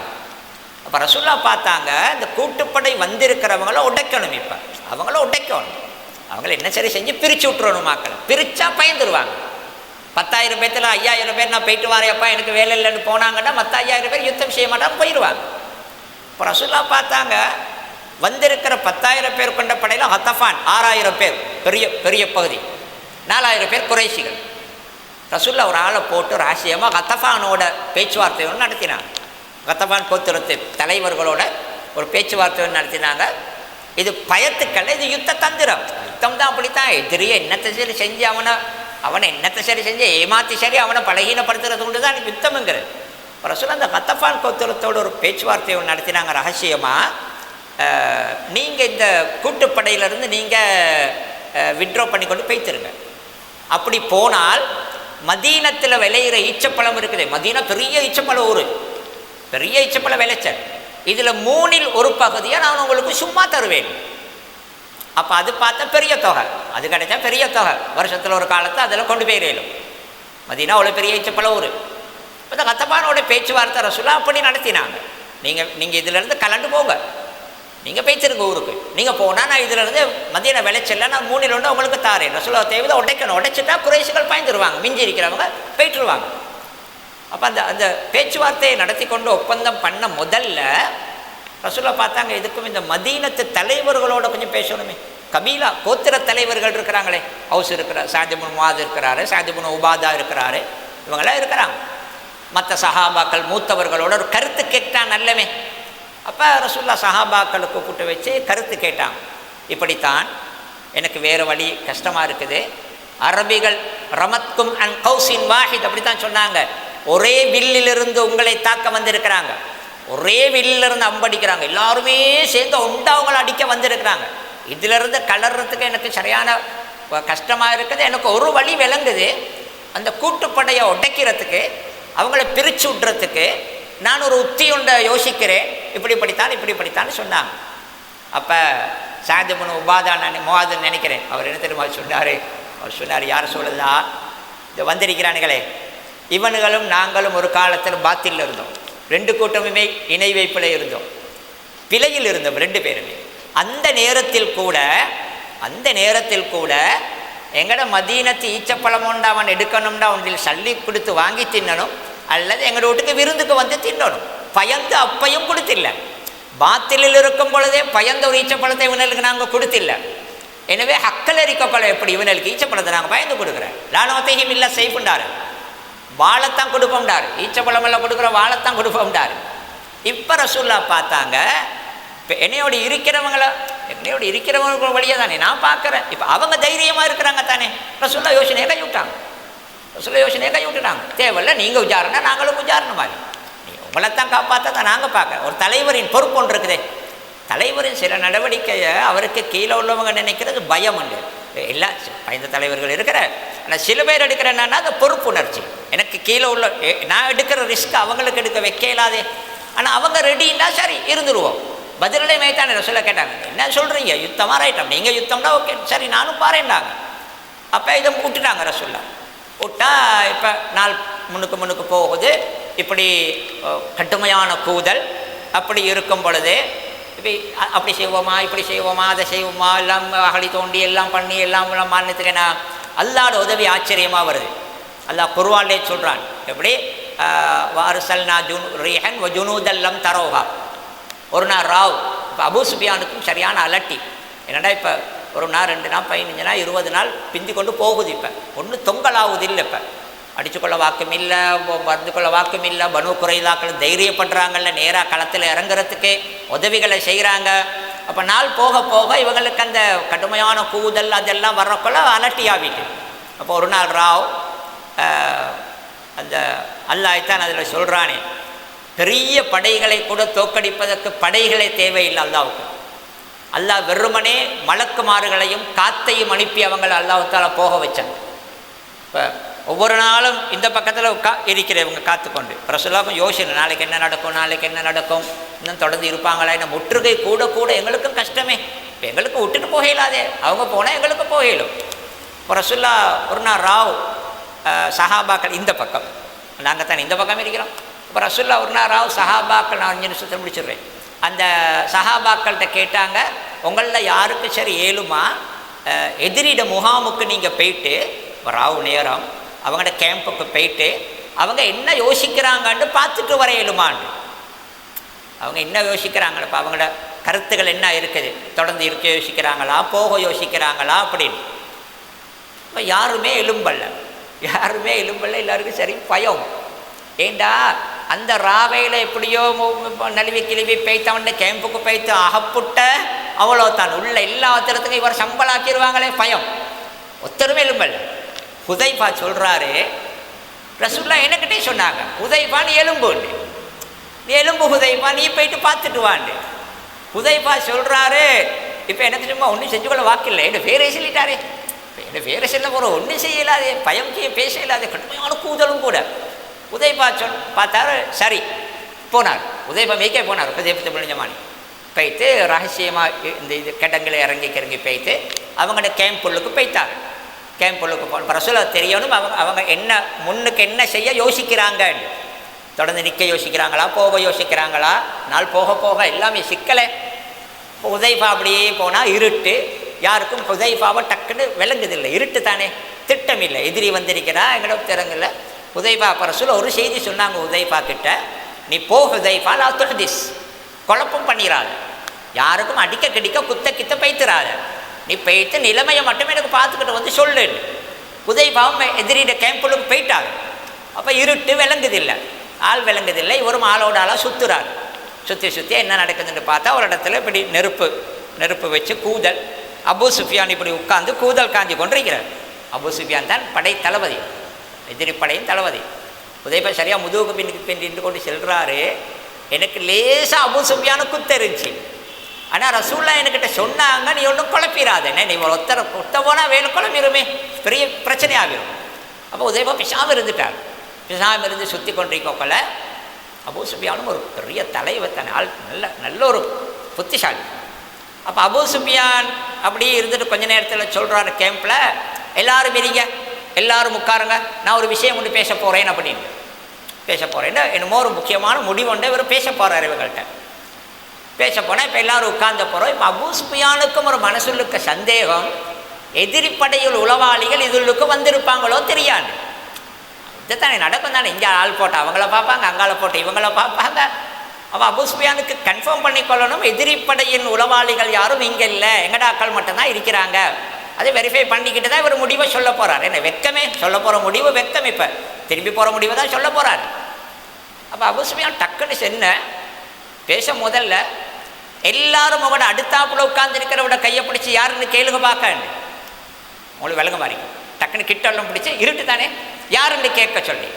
அப்போ ரசூலுல்லாஹ் பார்த்தாங்க, இந்த கூட்டுப்படை வந்திருக்கிறவங்கள உடைக்கணும். இப்போ அவங்கள உடைக்கணும், அவங்கள என்ன சரி செஞ்சு பிரித்து விட்டுறணும். மக்களை பிரித்தா பயந்துருவாங்க. 10,000 பேர்த்தில் 5,000 பேர் நான் போயிட்டு வாரேப்பா எனக்கு வேலை இல்லைன்னு போனாங்கன்னா மற்ற 5,000 பேர் யுத்தம் செய்ய மாட்டாங்க, போயிடுவாங்க. இப்போ ரசூலுல்லாஹ் பார்த்தாங்க, வந்திருக்கிற 10,000 பேர் கொண்ட படையில் ஹத்தஃபான் 6,000 பேர் பெரிய பெரிய பகுதி, 4,000 பேர் குறைஷிகள். ரசூலுல்லாஹ் ஒரு ஆளை போட்டு ரகசியமாக ஹத்தஃபானோட பேச்சுவார்த்தை ஒன்று நடத்தினாங்க. ஹத்தஃபான் கோத்திரத்து தலைவர்களோட ஒரு பேச்சுவார்த்தை நடத்தினாங்க. இது பயத்துக்கல்ல, இது யுத்த தந்திரம். யுத்தம் தான் அப்படித்தான், எதிரியை என்னத்தை சரி செஞ்சு அவனை என்னத்தை சரி செஞ்சு ஏமாற்றி சரி அவனை பலகீனப்படுத்துறது கொண்டு தான் யுத்தம்ங்கிறது. ரசூலுல்லாஹ் அந்த ஹத்தஃபான் கோத்திரத்தோட ஒரு பேச்சுவார்த்தை ஒன்று நடத்தினாங்க ரகசியமாக. நீங்கள் இந்த கூட்டுப்படையிலேருந்து நீங்கள் விட்ரா பண்ணி கொண்டு போய்த்துருங்க. அப்படி போனால் மதீனத்தில் விளையிற ஈச்சப்பழம் இருக்குது, மதீனா பெரிய ஈச்சப்பழம் ஊர், பெரிய ஈச்சப்பழம் விளைச்சல், இதில் 3இல் 1 பகுதியை நான் உங்களுக்கு சும்மா தருவேன். அப்போ அது பார்த்தா பெரிய தொகை, அது கிடைச்சா பெரிய தொகை, வருஷத்தில் ஒரு காலத்தை அதில் கொண்டு போயிடலும். மதீனா அவ்வளோ பெரிய ஈச்சப்பழம் ஊர். இப்போ இந்த ஹத்தஃபானோட பேச்சுவார்த்தை ரசூலுல்லாஹ் அப்படி நடத்தினாங்க. நீங்கள் இதிலேருந்து கலண்டு போங்க, நீங்கள் பேச்சிருங்க ஊருக்கு, நீங்கள் போனால் நான் இதிலேருந்து மதீனா விளைச்சல்ல நான் 3இல் 1 உங்களுக்கு தாரேன். ரசூலுல்லாஹ் தேவையை உடைக்கணும், உடைச்சிட்டா குறைஷிகள் பாய்ந்துருவாங்க, மிஞ்சி இருக்கிறவங்க போயிட்டுருவாங்க. அப்போ அந்த பேச்சுவார்த்தையை நடத்தி கொண்டு ஒப்பந்தம் பண்ண முதல்ல ரசூலுல்லாஹ் பார்த்தாங்க, இதுக்கும் இந்த மதீனத்து தலைவர்களோட கொஞ்சம் பேசணுமே, கபீலா கோத்திர தலைவர்கள் இருக்கிறாங்களே, ஹவுஸ் இருக்கிறார், சாத் இப்னு முஆத் இருக்கிறாரு, சாத் இப்னு உபாதா இருக்கிறாரு, இவங்களாம் இருக்கிறாங்க. மற்ற சஹாபாக்கள் மூத்தவர்களோட ஒரு கருத்து கேட்டான் நல்லவே. அப்போ ரசூலுல்லாஹ் சஹாபாக்களை கூப்பிட்டு வச்சு கருத்து கேட்டான். இப்படித்தான் எனக்கு வேறு வழி கஷ்டமாக இருக்குது. அரபிகள் ரமத்கும் அன் கௌசின் வாஹித் அப்படித்தான் சொன்னாங்க. ஒரே வில்லிலிருந்து உங்களை தாக்க வந்திருக்கிறாங்க, ஒரே வில்லிலிருந்து அம்படிக்கிறாங்க, எல்லாருமே சேர்ந்து உண்டவங்களை அடிக்க வந்திருக்கிறாங்க. இதிலிருந்து கலர்றதுக்கு எனக்கு சரியான கஷ்டமாக இருக்குது. எனக்கு ஒரு வழி விளங்குது, அந்த கூட்டுப்படையை உடைக்கிறதுக்கு, அவங்கள பிரித்து விட்றதுக்கு நான் ஒரு உத்தி உண்டை யோசிக்கிறேன், இப்படிப்படித்தான் சொன்னாங்க. அப்போ சாத் இப்னு உபாதா முஆதுன்னு நினைக்கிறேன், அவர் என்ன தெரியுமா சொன்னார்? அவர் சொன்னார், யார் சொல்லுதா, இது வந்திருக்கிறானுங்களே இவனுகளும் நாங்களும் ஒரு காலத்தில் பாத்தில் இருந்தோம், ரெண்டு கூட்டமுமே இணை வைப்பில் இருந்தோம், பிழையில் இருந்தோம் ரெண்டு பேருமே. அந்த நேரத்தில் கூட எங்கட மதீனத்து ஈச்சப்பழம் உண்டா அவன் எடுக்கணும்டா ஒன்றில் சல்லி கொடுத்து வாங்கி தின்னணும், அல்லது எங்களோட வீட்டுக்கு விருந்துக்கு வந்து தின்னணும். பயந்து அப்பையும் கொடுத்தில்ல, பாத்திலில் இருக்கும் பொழுதே பயந்த ஒரு ஈச்சப்பழத்தை இவனுக்கு நாங்கள் கொடுத்தில்ல. எனவே ஹக்கல் எரிக்கப்பழம் எப்படி இவனுக்கு ஈச்சப்பழத்தை நாங்கள் பயந்து கொடுக்குறேன். லானோத்தையும் இல்லை செய்ப்புண்டாரு, வாழைத்தான் கொடுப்போம்டாரு, ஈச்சப்பழம் எல்லாம் கொடுக்குற வாழைத்தான் கொடுப்போம்டாரு. இப்போ ரசூலுல்லாஹ் பார்த்தாங்க, இப்போ என்னையோடு இருக்கிறவங்க வழியாக தானே நான் பார்க்குறேன், இப்போ அவங்க தைரியமாக இருக்கிறாங்க தானே. ரசூலுல்லாஹ் யோசனையை கை விட்டுட்டாங்க. தேவையில்ல, நீங்கள் உஜாரணா நாங்களும் உஜாரணம் மாதிரி, உங்களைத்தான் காப்பாற்ற தான் நாங்கள் பார்க்குறோம். ஒரு தலைவரின் பொறுப்பு ஒன்று இருக்குதே, தலைவரின் சில நடவடிக்கையை அவருக்கு கீழே உள்ளவங்க நினைக்கிறது பயம் உண்டு. எல்லா பயந்த தலைவர்கள் இருக்கிற, ஆனால் சில பேர் எடுக்கிற என்னன்னா அந்த பொறுப்புணர்ச்சி, எனக்கு கீழே உள்ள நான் எடுக்கிற ரிஸ்க் அவங்களுக்கு எடுக்க வைக்க இயலாதே, ஆனால் அவங்க ரெடின்னா சரி இருந்துருவோம். பதிலே மேய்த்தானே சொல்ல கேட்டாங்க, என்ன சொல்கிறீங்க யுத்தமாக ரைட்டம், நீங்கள் யுத்தம்னா ஓகே சரி நானும் பாருன்னாங்க. அப்போ இதை விட்டுட்டாங்க ரசூலுல்லாஹ். விட்டா இப்போ நாள் முன்னுக்கு போகுது, இப்படி கடுமையான கூதல். அப்படி இருக்கும் பொழுது இப்போ அப்படி செய்வோமா இப்படி செய்வோமா அதை செய்வோமா எல்லாம் அகழி தோண்டி எல்லாம் பண்ணி எல்லாம் மாநிலத்துக்கு நான் அல்லாஹ்வோட உதவி ஆச்சரியமாக வருது. அல்லாஹ் குர்ஆனிலே சொல்கிறான், எப்படி வாரிசல்னா ரீஹன் வ ஜுனூதல்லம் தரோஹா. ஒரு நாள் ராவ் இப்போ அபூ சுஃபியானுக்கும் சரியான அலட்டி, என்னடா இப்போ ஒரு நாள் 2 நாள் 15 நாள் 20 நாள் பிந்தி கொண்டு போகுது, இப்போ ஒன்றும் தொங்கலாகுது இல்லை, இப்போ அடிச்சுக்கொள்ள வாக்கும் இல்லை, மருந்து கொள்ள வாக்கும் இல்லை. பனு குறைதாக்கள் தைரியப்படுறாங்கல்ல, நேராக களத்தில் இறங்குறதுக்கு உதவிகளை செய்கிறாங்க. அப்போ நாள் போக போக இவங்களுக்கு அந்த கடுமையான கூதல் அதெல்லாம் வர்றக்குள்ள அலட்டி ஆகிட்டு. அப்போ ஒரு நாள் ராவ் அந்த அல்லாஹ்தான் அதில் சொல்கிறானே, பெரிய படைகளை கூட தோக்கடிப்பதற்கு படைகளே தேவையில்லை அல்லாஹ்வுக்கு. அல்லாஹ் வெறுமனே மலக்குமார்களையும் காத்தையும் அனுப்பி அவங்களை அல்லாஹ்வுத்தாலா போக வச்சாங்க. இப்போ ஒவ்வொரு நாளும் இந்த பக்கத்தில் இருக்கிறவங்க காத்துக்கொண்டு ரசூலுல்லாஹ் யோசனை, நாளைக்கு என்ன நடக்கும், இன்னும் தொடர்ந்து இருப்பாங்களா, என்ன முற்றுகை கூட எங்களுக்கும் கஷ்டமே, இப்போ எங்களுக்கு விட்டுட்டு போகலாதே, அவங்க போனால் எங்களுக்கு போகலும். இப்போ ரசூலுல்லாஹ் ஒரு நாள் ராவ் சஹாபாக்கள் இந்த பக்கம், நாங்கள் தானே இந்த பக்கம் இருக்கிறோம். இப்போ ரசூலுல்லாஹ் ஒரு நாள் ராவ் சஹாபாக்கள், நான் 5 நிமிஷத்தை முடிச்சிடுறேன், அந்த சஹாபாக்கள்கிட்ட கேட்டாங்க, உங்களில் யாருக்கு சரி ஏழுமா எதிரிட முகாமுக்கு நீங்கள் போயிட்டு ராவ் நேரம் அவங்களோட கேம்புக்கு போயிட்டு அவங்க என்ன யோசிக்கிறாங்கன்னு பார்த்துட்டு வர இயலுமான்னு. அவங்க என்ன யோசிக்கிறாங்களா, இப்போ அவங்களோட கருத்துக்கள் என்ன இருக்குது, தொடர்ந்து இருக்க யோசிக்கிறாங்களா, போக யோசிக்கிறாங்களா அப்படின்னு. இப்போ யாருமே எலும்பல்ல, எல்லாருக்கும் சரி பயம். ஏண்டா அந்த ராவையில் எப்படியோ நழுவி கிழிவி பெய்த்தவன் கேம்புக்கு பெய்த்து அகப்புட்ட அவ்வளோ தான் உள்ள எல்லா ஒருத்தரத்துக்கும் இவர் சம்பளாக்கிடுவாங்களே பயம், ஒத்தருமே எலும்பல்ல. ஹுதைஃபா சொல்கிறாரு, ரசூலுல்லாஹ் எனக்கிட்டே சொன்னாங்க, ஹுதைஃபா நீ எலும்புண்டு, நீ எலும்பு ஹுதைஃபா, நீ போயிட்டு பார்த்துட்டு வாண்டு. ஹுதைஃபா சொல்கிறாரு, இப்போ எனக்கு சும்மா ஒன்றும் செஞ்சுக்கொள்ள வாக்கில்லை, என்ன வேறே சொல்லிட்டாரே, என்ன வேறு சொல்ல போகிறோம், ஒன்றும் செய்யலாதே, பயம் பேச இல்லாதே, கடுமையான கூதலும் கூட. ஹுதைஃபா பார்த்தாரு, சரி போனார். ஹுதைஃபா மேய்க்கே போனார். ஹுதைஃபா புனிதமானி போய்த்து ரகசியமாக இந்த கிடங்களை இறங்கி போய்த்து அவங்களோட கேம்புள்ளுக்கு போய்த்தார். கேம்புள்ளுக்கு போன ரசூலுல்லாஹ் தெரியணும் அவங்க என்ன முன்னுக்கு என்ன செய்ய யோசிக்கிறாங்க, தொடர்ந்து நிற்க யோசிக்கிறாங்களா, போக யோசிக்கிறாங்களா. நாள் போக எல்லாமே சிக்கலை. இப்போ ஹுதைஃபா அப்படியே போனால் இருட்டு, யாருக்கும் ஹுதைஃபாவை டக்குன்னு விளங்குதில்லை, இருட்டு தானே, திட்டம் இல்லை, எதிரி வந்திருக்கிறா எங்களோட திறங்கல. ஹுதைஃபா அப்போ ரசூலுல்லாஹ் ஒரு செய்தி சொன்னாங்க ஹுதைஃபா கிட்ட, நீ போ ஹுதைஃபா லா துஹ்திஸ், குழப்பம் பண்ணிடாத, யாருக்கும் அடிக்க கிடிக்க குத்த கித்த பைத்துறாத, நீ போயிட்டு நிலைமையை மட்டும் எனக்கு பார்த்துக்கிட்டு வந்து சொல்லு. ஹுதைஃபாவும் எதிரிட கேம்புக்கு போயிட்டாங்க. அப்போ இருட்டு விளங்குதில்லை, ஆள் விளங்குதில்லை. இவரும் ஆளோட ஆளாக சுற்றுறாரு. சுற்றி சுற்றி என்ன நடக்குதுன்னு பார்த்தா ஒரு இடத்துல இப்படி நெருப்பு வச்சு கூதல். அபூ சுஃபியான் இப்படி உட்கார்ந்து கூதல் காஞ்சி கொண்டிருக்கிறார். அபூ சுஃபியான் தான் படை தளபதி, எதிரி படையின் தளபதி. ஹுதைஃபா சரியாக முதுகுக்கு பின்னுக்கு நின்று கொண்டு செல்கிறாரு. எனக்கு லேசாக அபூ சுஃபியானுக்கு தெரிஞ்சு, ஆனால் ரசூல்லா என்கிட்ட சொன்னாங்க, நீ ஒன்றும் குழப்பிடாத, நீ ஒத்த போனால் வேலை குழம்பிடுமே, பெரிய பிரச்சனையாகிடும். அப்போ ஹுதைஃபா பிசாம இருந்துட்டார். பிசாம இருந்து சுற்றி கொண்டிருக்கோக்கல அபூ சுஃபியானும் ஒரு பெரிய தலைவர் தானே, ஆள் நல்ல ஒரு புத்திசாலி. அப்போ அபூ சுஃபியான் அப்படியே இருந்துட்டு கொஞ்ச நேரத்தில் சொல்கிறாரு கேம்பில், எல்லாரும் இருங்க, எல்லாரும் உட்காருங்க, நான் ஒரு விஷயம் கொண்டு பேச போகிறேன் அப்படின்னு. பேச போகிறேன்னு என்னமோ ஒரு முக்கியமான முடிவுண்டு இவர் பேச போகிறார். இவங்கள்ட்ட பேச போனால் இப்போ எல்லோரும் உட்கார்ந்த போகிறோம். இப்போ அபூ சுஃபியானுக்கும் ஒரு மனசுள்ளுக்க சந்தேகம், எதிரிப்படையில் உளவாளிகள் இதுள்ளுக்கு வந்திருப்பாங்களோ தெரியாது. இதுதானே நடக்கும் தானே, இங்கே ஆள் போட்டு அவங்கள பார்ப்பாங்க, அங்கால போட்டு இவங்கள பார்ப்பாங்க. அவள் அபூ சுஃபியானுக்கு கன்ஃபார்ம் பண்ணிக்கொள்ளணும், எதிரிப்படையின் உளவாளிகள் யாரும் இங்கே இல்லை, எங்கட ஆக்கள் மட்டும்தான் இருக்கிறாங்க. அதை வெரிஃபை பண்ணிக்கிட்டு தான் இவர் முடிவை சொல்ல போகிறார். என்ன வெக்கமே, சொல்ல போகிற முடிவு வெக்கம், இப்போ திரும்பி போகிற முடிவை தான் சொல்ல போகிறார். அப்போ அபூ சுஃபியான் டக்குன்னு சென்ன பேச முதல்ல எல்லாரும் அவட அடுத்தாப்புல உட்கார்ந்துருக்கிறவட கையை பிடிச்சி யாருன்னு கேளுங்க பார்க்க, உங்களுக்கு விளங்க மாதிரி டக்குன்னு கிட்டெல்லாம் பிடிச்சி இருட்டு தானே யாருன்னு கேட்க சொல்லி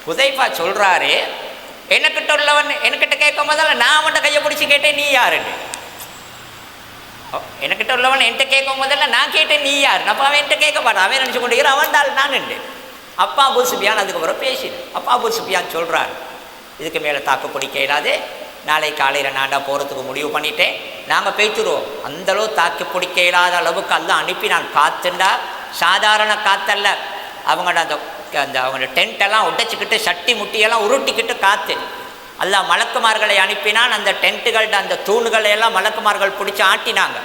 ஹுதைஃபா சொல்கிறாரு, என்னக்கிட்ட உள்ளவன் என்கிட்ட கேட்கும் போதால நான் அவன்கிட்ட கையை பிடிச்சி கேட்டேன், நீ யாருன்னு. என்கிட்ட உள்ளவன் என்கிட்ட கேட்கும் போதல்ல நான் கேட்டேன், நீ யார். அப்போ அவன் என்கிட்ட கேட்க மாட்டான், அவன் நினச்சி கொண்டிருக்கிறான் அவன் தாள் நான் நின்று. அப்பா அபூ சுஃபியான் அதுக்கப்புறம் பேசினேன். அப்பா அபூ சுஃபியான் சொல்கிறார், இதுக்கு மேலே தாக்கு பிடிக்க இல்லாது, நாளை காலையில் நான்டா போகிறதுக்கு முடிவு பண்ணிட்டேன், நாங்கள் பேய்த்துருவோம். அந்தளவு தாக்கி பிடிக்க இல்லாத அளவுக்கு எல்லாம் அனுப்பி நான் காத்துண்டா, சாதாரண காத்தல்ல, அவங்களோட அந்த அவங்களோட டென்ட்டெல்லாம் உடைச்சிக்கிட்டு சட்டி முட்டியெல்லாம் உருட்டிக்கிட்டு காற்று எல்லாம் மலக்குமார்களை அனுப்பினான். அந்த டென்ட்டுகள்ட அந்த தூண்களை எல்லாம் மலக்குமார்கள் பிடிச்சி ஆட்டினாங்க.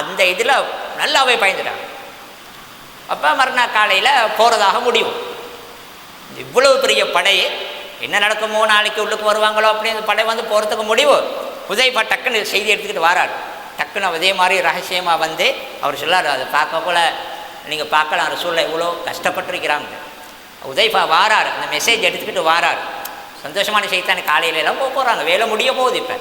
அந்த இதில் நல்லாவே பயந்துட்டாங்க. அப்போ மறுநாள் காலையில் போகிறதாக முடிவு. இவ்வளவு பெரிய படை என்ன நடக்குமோ, நாளைக்கு உள்ளுக்கு வருவாங்களோ அப்படின்னு படை வந்து போகிறதுக்கு முடிவு. ஹுதைஃபா டக்குன்னு செய்தி எடுத்துக்கிட்டு வரார். டக்குன்னு அதே மாதிரி ரகசியமாக வந்து அவர் சொல்லார், அதை பார்க்க போல் நீங்கள் பார்க்கலாம், ரசூலுல்லாஹ் இவ்வளோ கஷ்டப்பட்டுருக்கிறாங்க. ஹுதைஃபா வாரார், அந்த மெசேஜ் எடுத்துக்கிட்டு வாரார். சந்தோஷமான செய்தி தானே, காலையிலலாம் போகிறாங்க, வேலை முடிய போகுது. இப்போ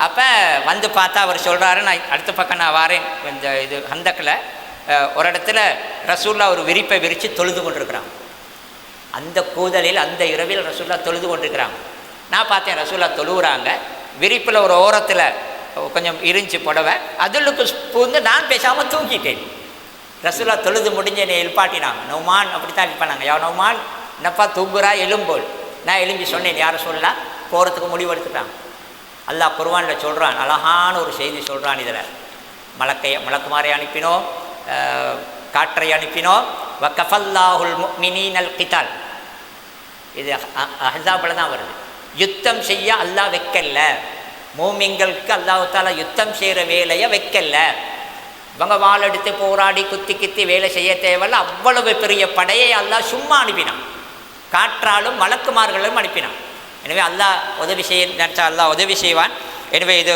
அப்போ வந்து பார்த்தா அவர் சொல்கிறாரு, நான் அடுத்த பக்கம் நான் வாரேன். இந்த இது ஹந்தக்கில் ஒரு இடத்துல ரசூலுல்லாஹ் ஒரு விரிப்பை விரித்து தொழுது கொண்டிருக்கிறாங்க. அந்த கூதலில் அந்த இரவில் ரசூலுல்லாஹ் தொழுது கொண்டிருக்கிறாங்க. நான் பார்த்தேன் ரசூலுல்லாஹ் தொழுகிறாங்க. விரிப்பில் ஒரு ஓரத்தில் கொஞ்சம் இருந்துச்சு புடவை, அதுளுக்கு பூந்து நான் பேசாமல் தூங்கிட்டேன். ரசூலுல்லாஹ் தொழுது முடிஞ்ச என்னை எழுப்பாட்டினாங்க. நௌமான் அப்படித்தான் எழுப்பானாங்க, யா நௌமான் என்னப்பா தூங்குறா எலும்போல். நான் எழும்பி சொன்னேன், யாரை சொல்லலாம் போகிறதுக்கு முடிவு எடுத்துட்டான். அல்லாஹ் குர்ஆனில் சொல்கிறான், அழகான ஒரு செய்தி சொல்கிறான். இதில் மலக்குமாரை அனுப்பினோம், காற்றை அனுப்பினோம், வக்கஃபல்லாஹுல் முஃமினீனல் கிதால். இது அஹ்ஸாபில் தான் வருது. யுத்தம் செய்ய அல்லாஹ் வைக்கல, மூமின்களுக்கு அல்லாஹ் தஆலா யுத்தம் செய்கிற வேலையை வைக்கல. இவங்க வாள் எடுத்து போராடி குத்தி கித்தி வேலை செய்ய தேவையில்ல. அவ்வளவு பெரிய படையை அல்லாஹ் சும்மா அனுப்பினான், காற்றாலும் மலக்குமார்களும் அனுப்பினான். எனவே அல்லாஹ் உதவி செய்ய நினச்சா அல்லாஹ் உதவி செய்வான். எனவே இது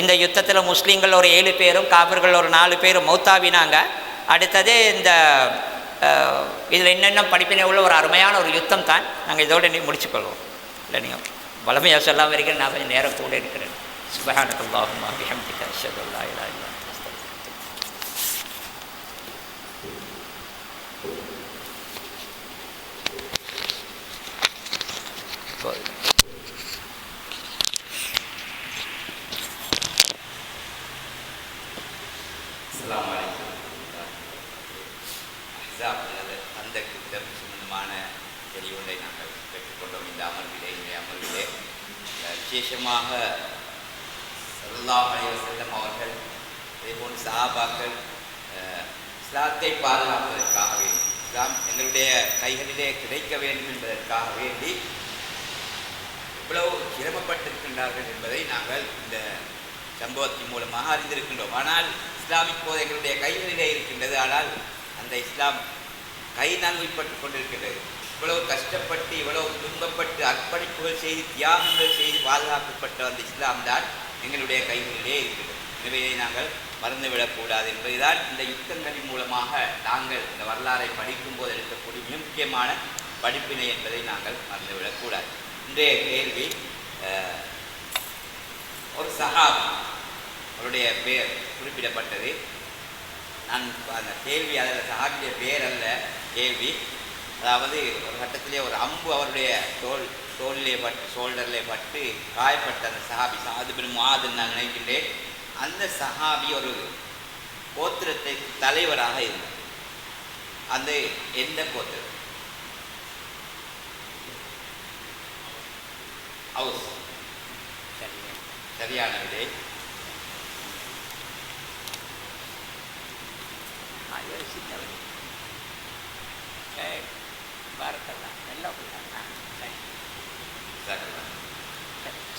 இந்த யுத்தத்தில் முஸ்லீம்கள் ஒரு 7 பேரும் காபிர்கள் ஒரு 4 பேரும் மௌத்தாவினாங்க. அடுத்தது இந்த இதில் என்னென்ன படிப்பினை உள்ள ஒரு அருமையான ஒரு யுத்தம் தான். நாங்கள் இதோடு முடிச்சுக்கொள்வோம். இல்லை நீங்கள் வளமையாக சொல்லாமல் இருக்கிறேன், நான் கொஞ்சம் நேரம் கூட இருக்கிறேன். சுப்ஹானக்கல்லாஹும்ம பிஹம்திக அஷ்ஹது அல்லா இலாஹா இல்லா அன்த அஸ்தக்ஃபிருக்க. அஸ்ஸலாமு அலைக்கும். அந்த யுத்தம் சம்பந்தமான தெளிவுகளை நாங்கள் பெற்றுக்கொண்டோம் இந்த அமர்விலே. விசேஷமாக ஸல்லல்லாஹு அலைஹி வஸல்லம் அவர்கள் இதேபோன்று சஹாபாக்கள் இஸ்லாத்தை பாதுகாப்பதற்காக வேண்டி, இஸ்லாம் எங்களுடைய கைகளிலே கிடைக்க வேண்டும் என்பதற்காக வேண்டி இவ்வளவு சிரமப்பட்டிருக்கின்றார்கள் என்பதை நாங்கள் இந்த சம்பவத்தின் மூலமாக அறிந்திருக்கின்றோம். ஆனால் இஸ்லாம் இப்போது எங்களுடைய கைகளிலே இருக்கின்றது. ஆனால் அந்த இஸ்லாம் கை நல்விப்பட்டு கொண்டிருக்கின்றது. இவ்வளவு கஷ்டப்பட்டு, இவ்வளவு துன்பப்பட்டு, அர்ப்பணிப்புகள் செய்து, தியாகங்கள் செய்து பாதுகாக்கப்பட்ட அந்த இஸ்லாம் தான் எங்களுடைய கைகளிலே இருக்கின்றது. எனவே நாங்கள் மறந்துவிடக்கூடாது என்பதுதான் இந்த யுத்தங்களின் மூலமாக நாங்கள் இந்த வரலாறை படிக்கும்போது எடுக்கக்கூடிய மிக முக்கியமான படிப்பினை என்பதை நாங்கள் மறந்துவிடக்கூடாது. இன்றைய கேள்வி, ஒரு சஹாபி அவருடைய பெயர் குறிப்பிடப்பட்டது. நான் அந்த கேள்வி அதில் சஹாபிய பேர் அல்ல கேள்வி. அதாவது ஒரு கட்டத்திலே ஒரு அம்பு அவருடைய தோளிலே பட்டு ஷோல்டர்லே பட்டு காயப்பட்ட அந்த சஹாபி சாது பின் முஆதுன்னு நான் நினைக்கின்றேன். அந்த சஹாபி ஒரு கோத்திரத்தை தலைவராக இருந்தார். அந்த எந்த கோத்திரம்? ஹவுஸ். சரியான விடை.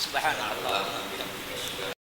சுபஹானல்லாஹ்.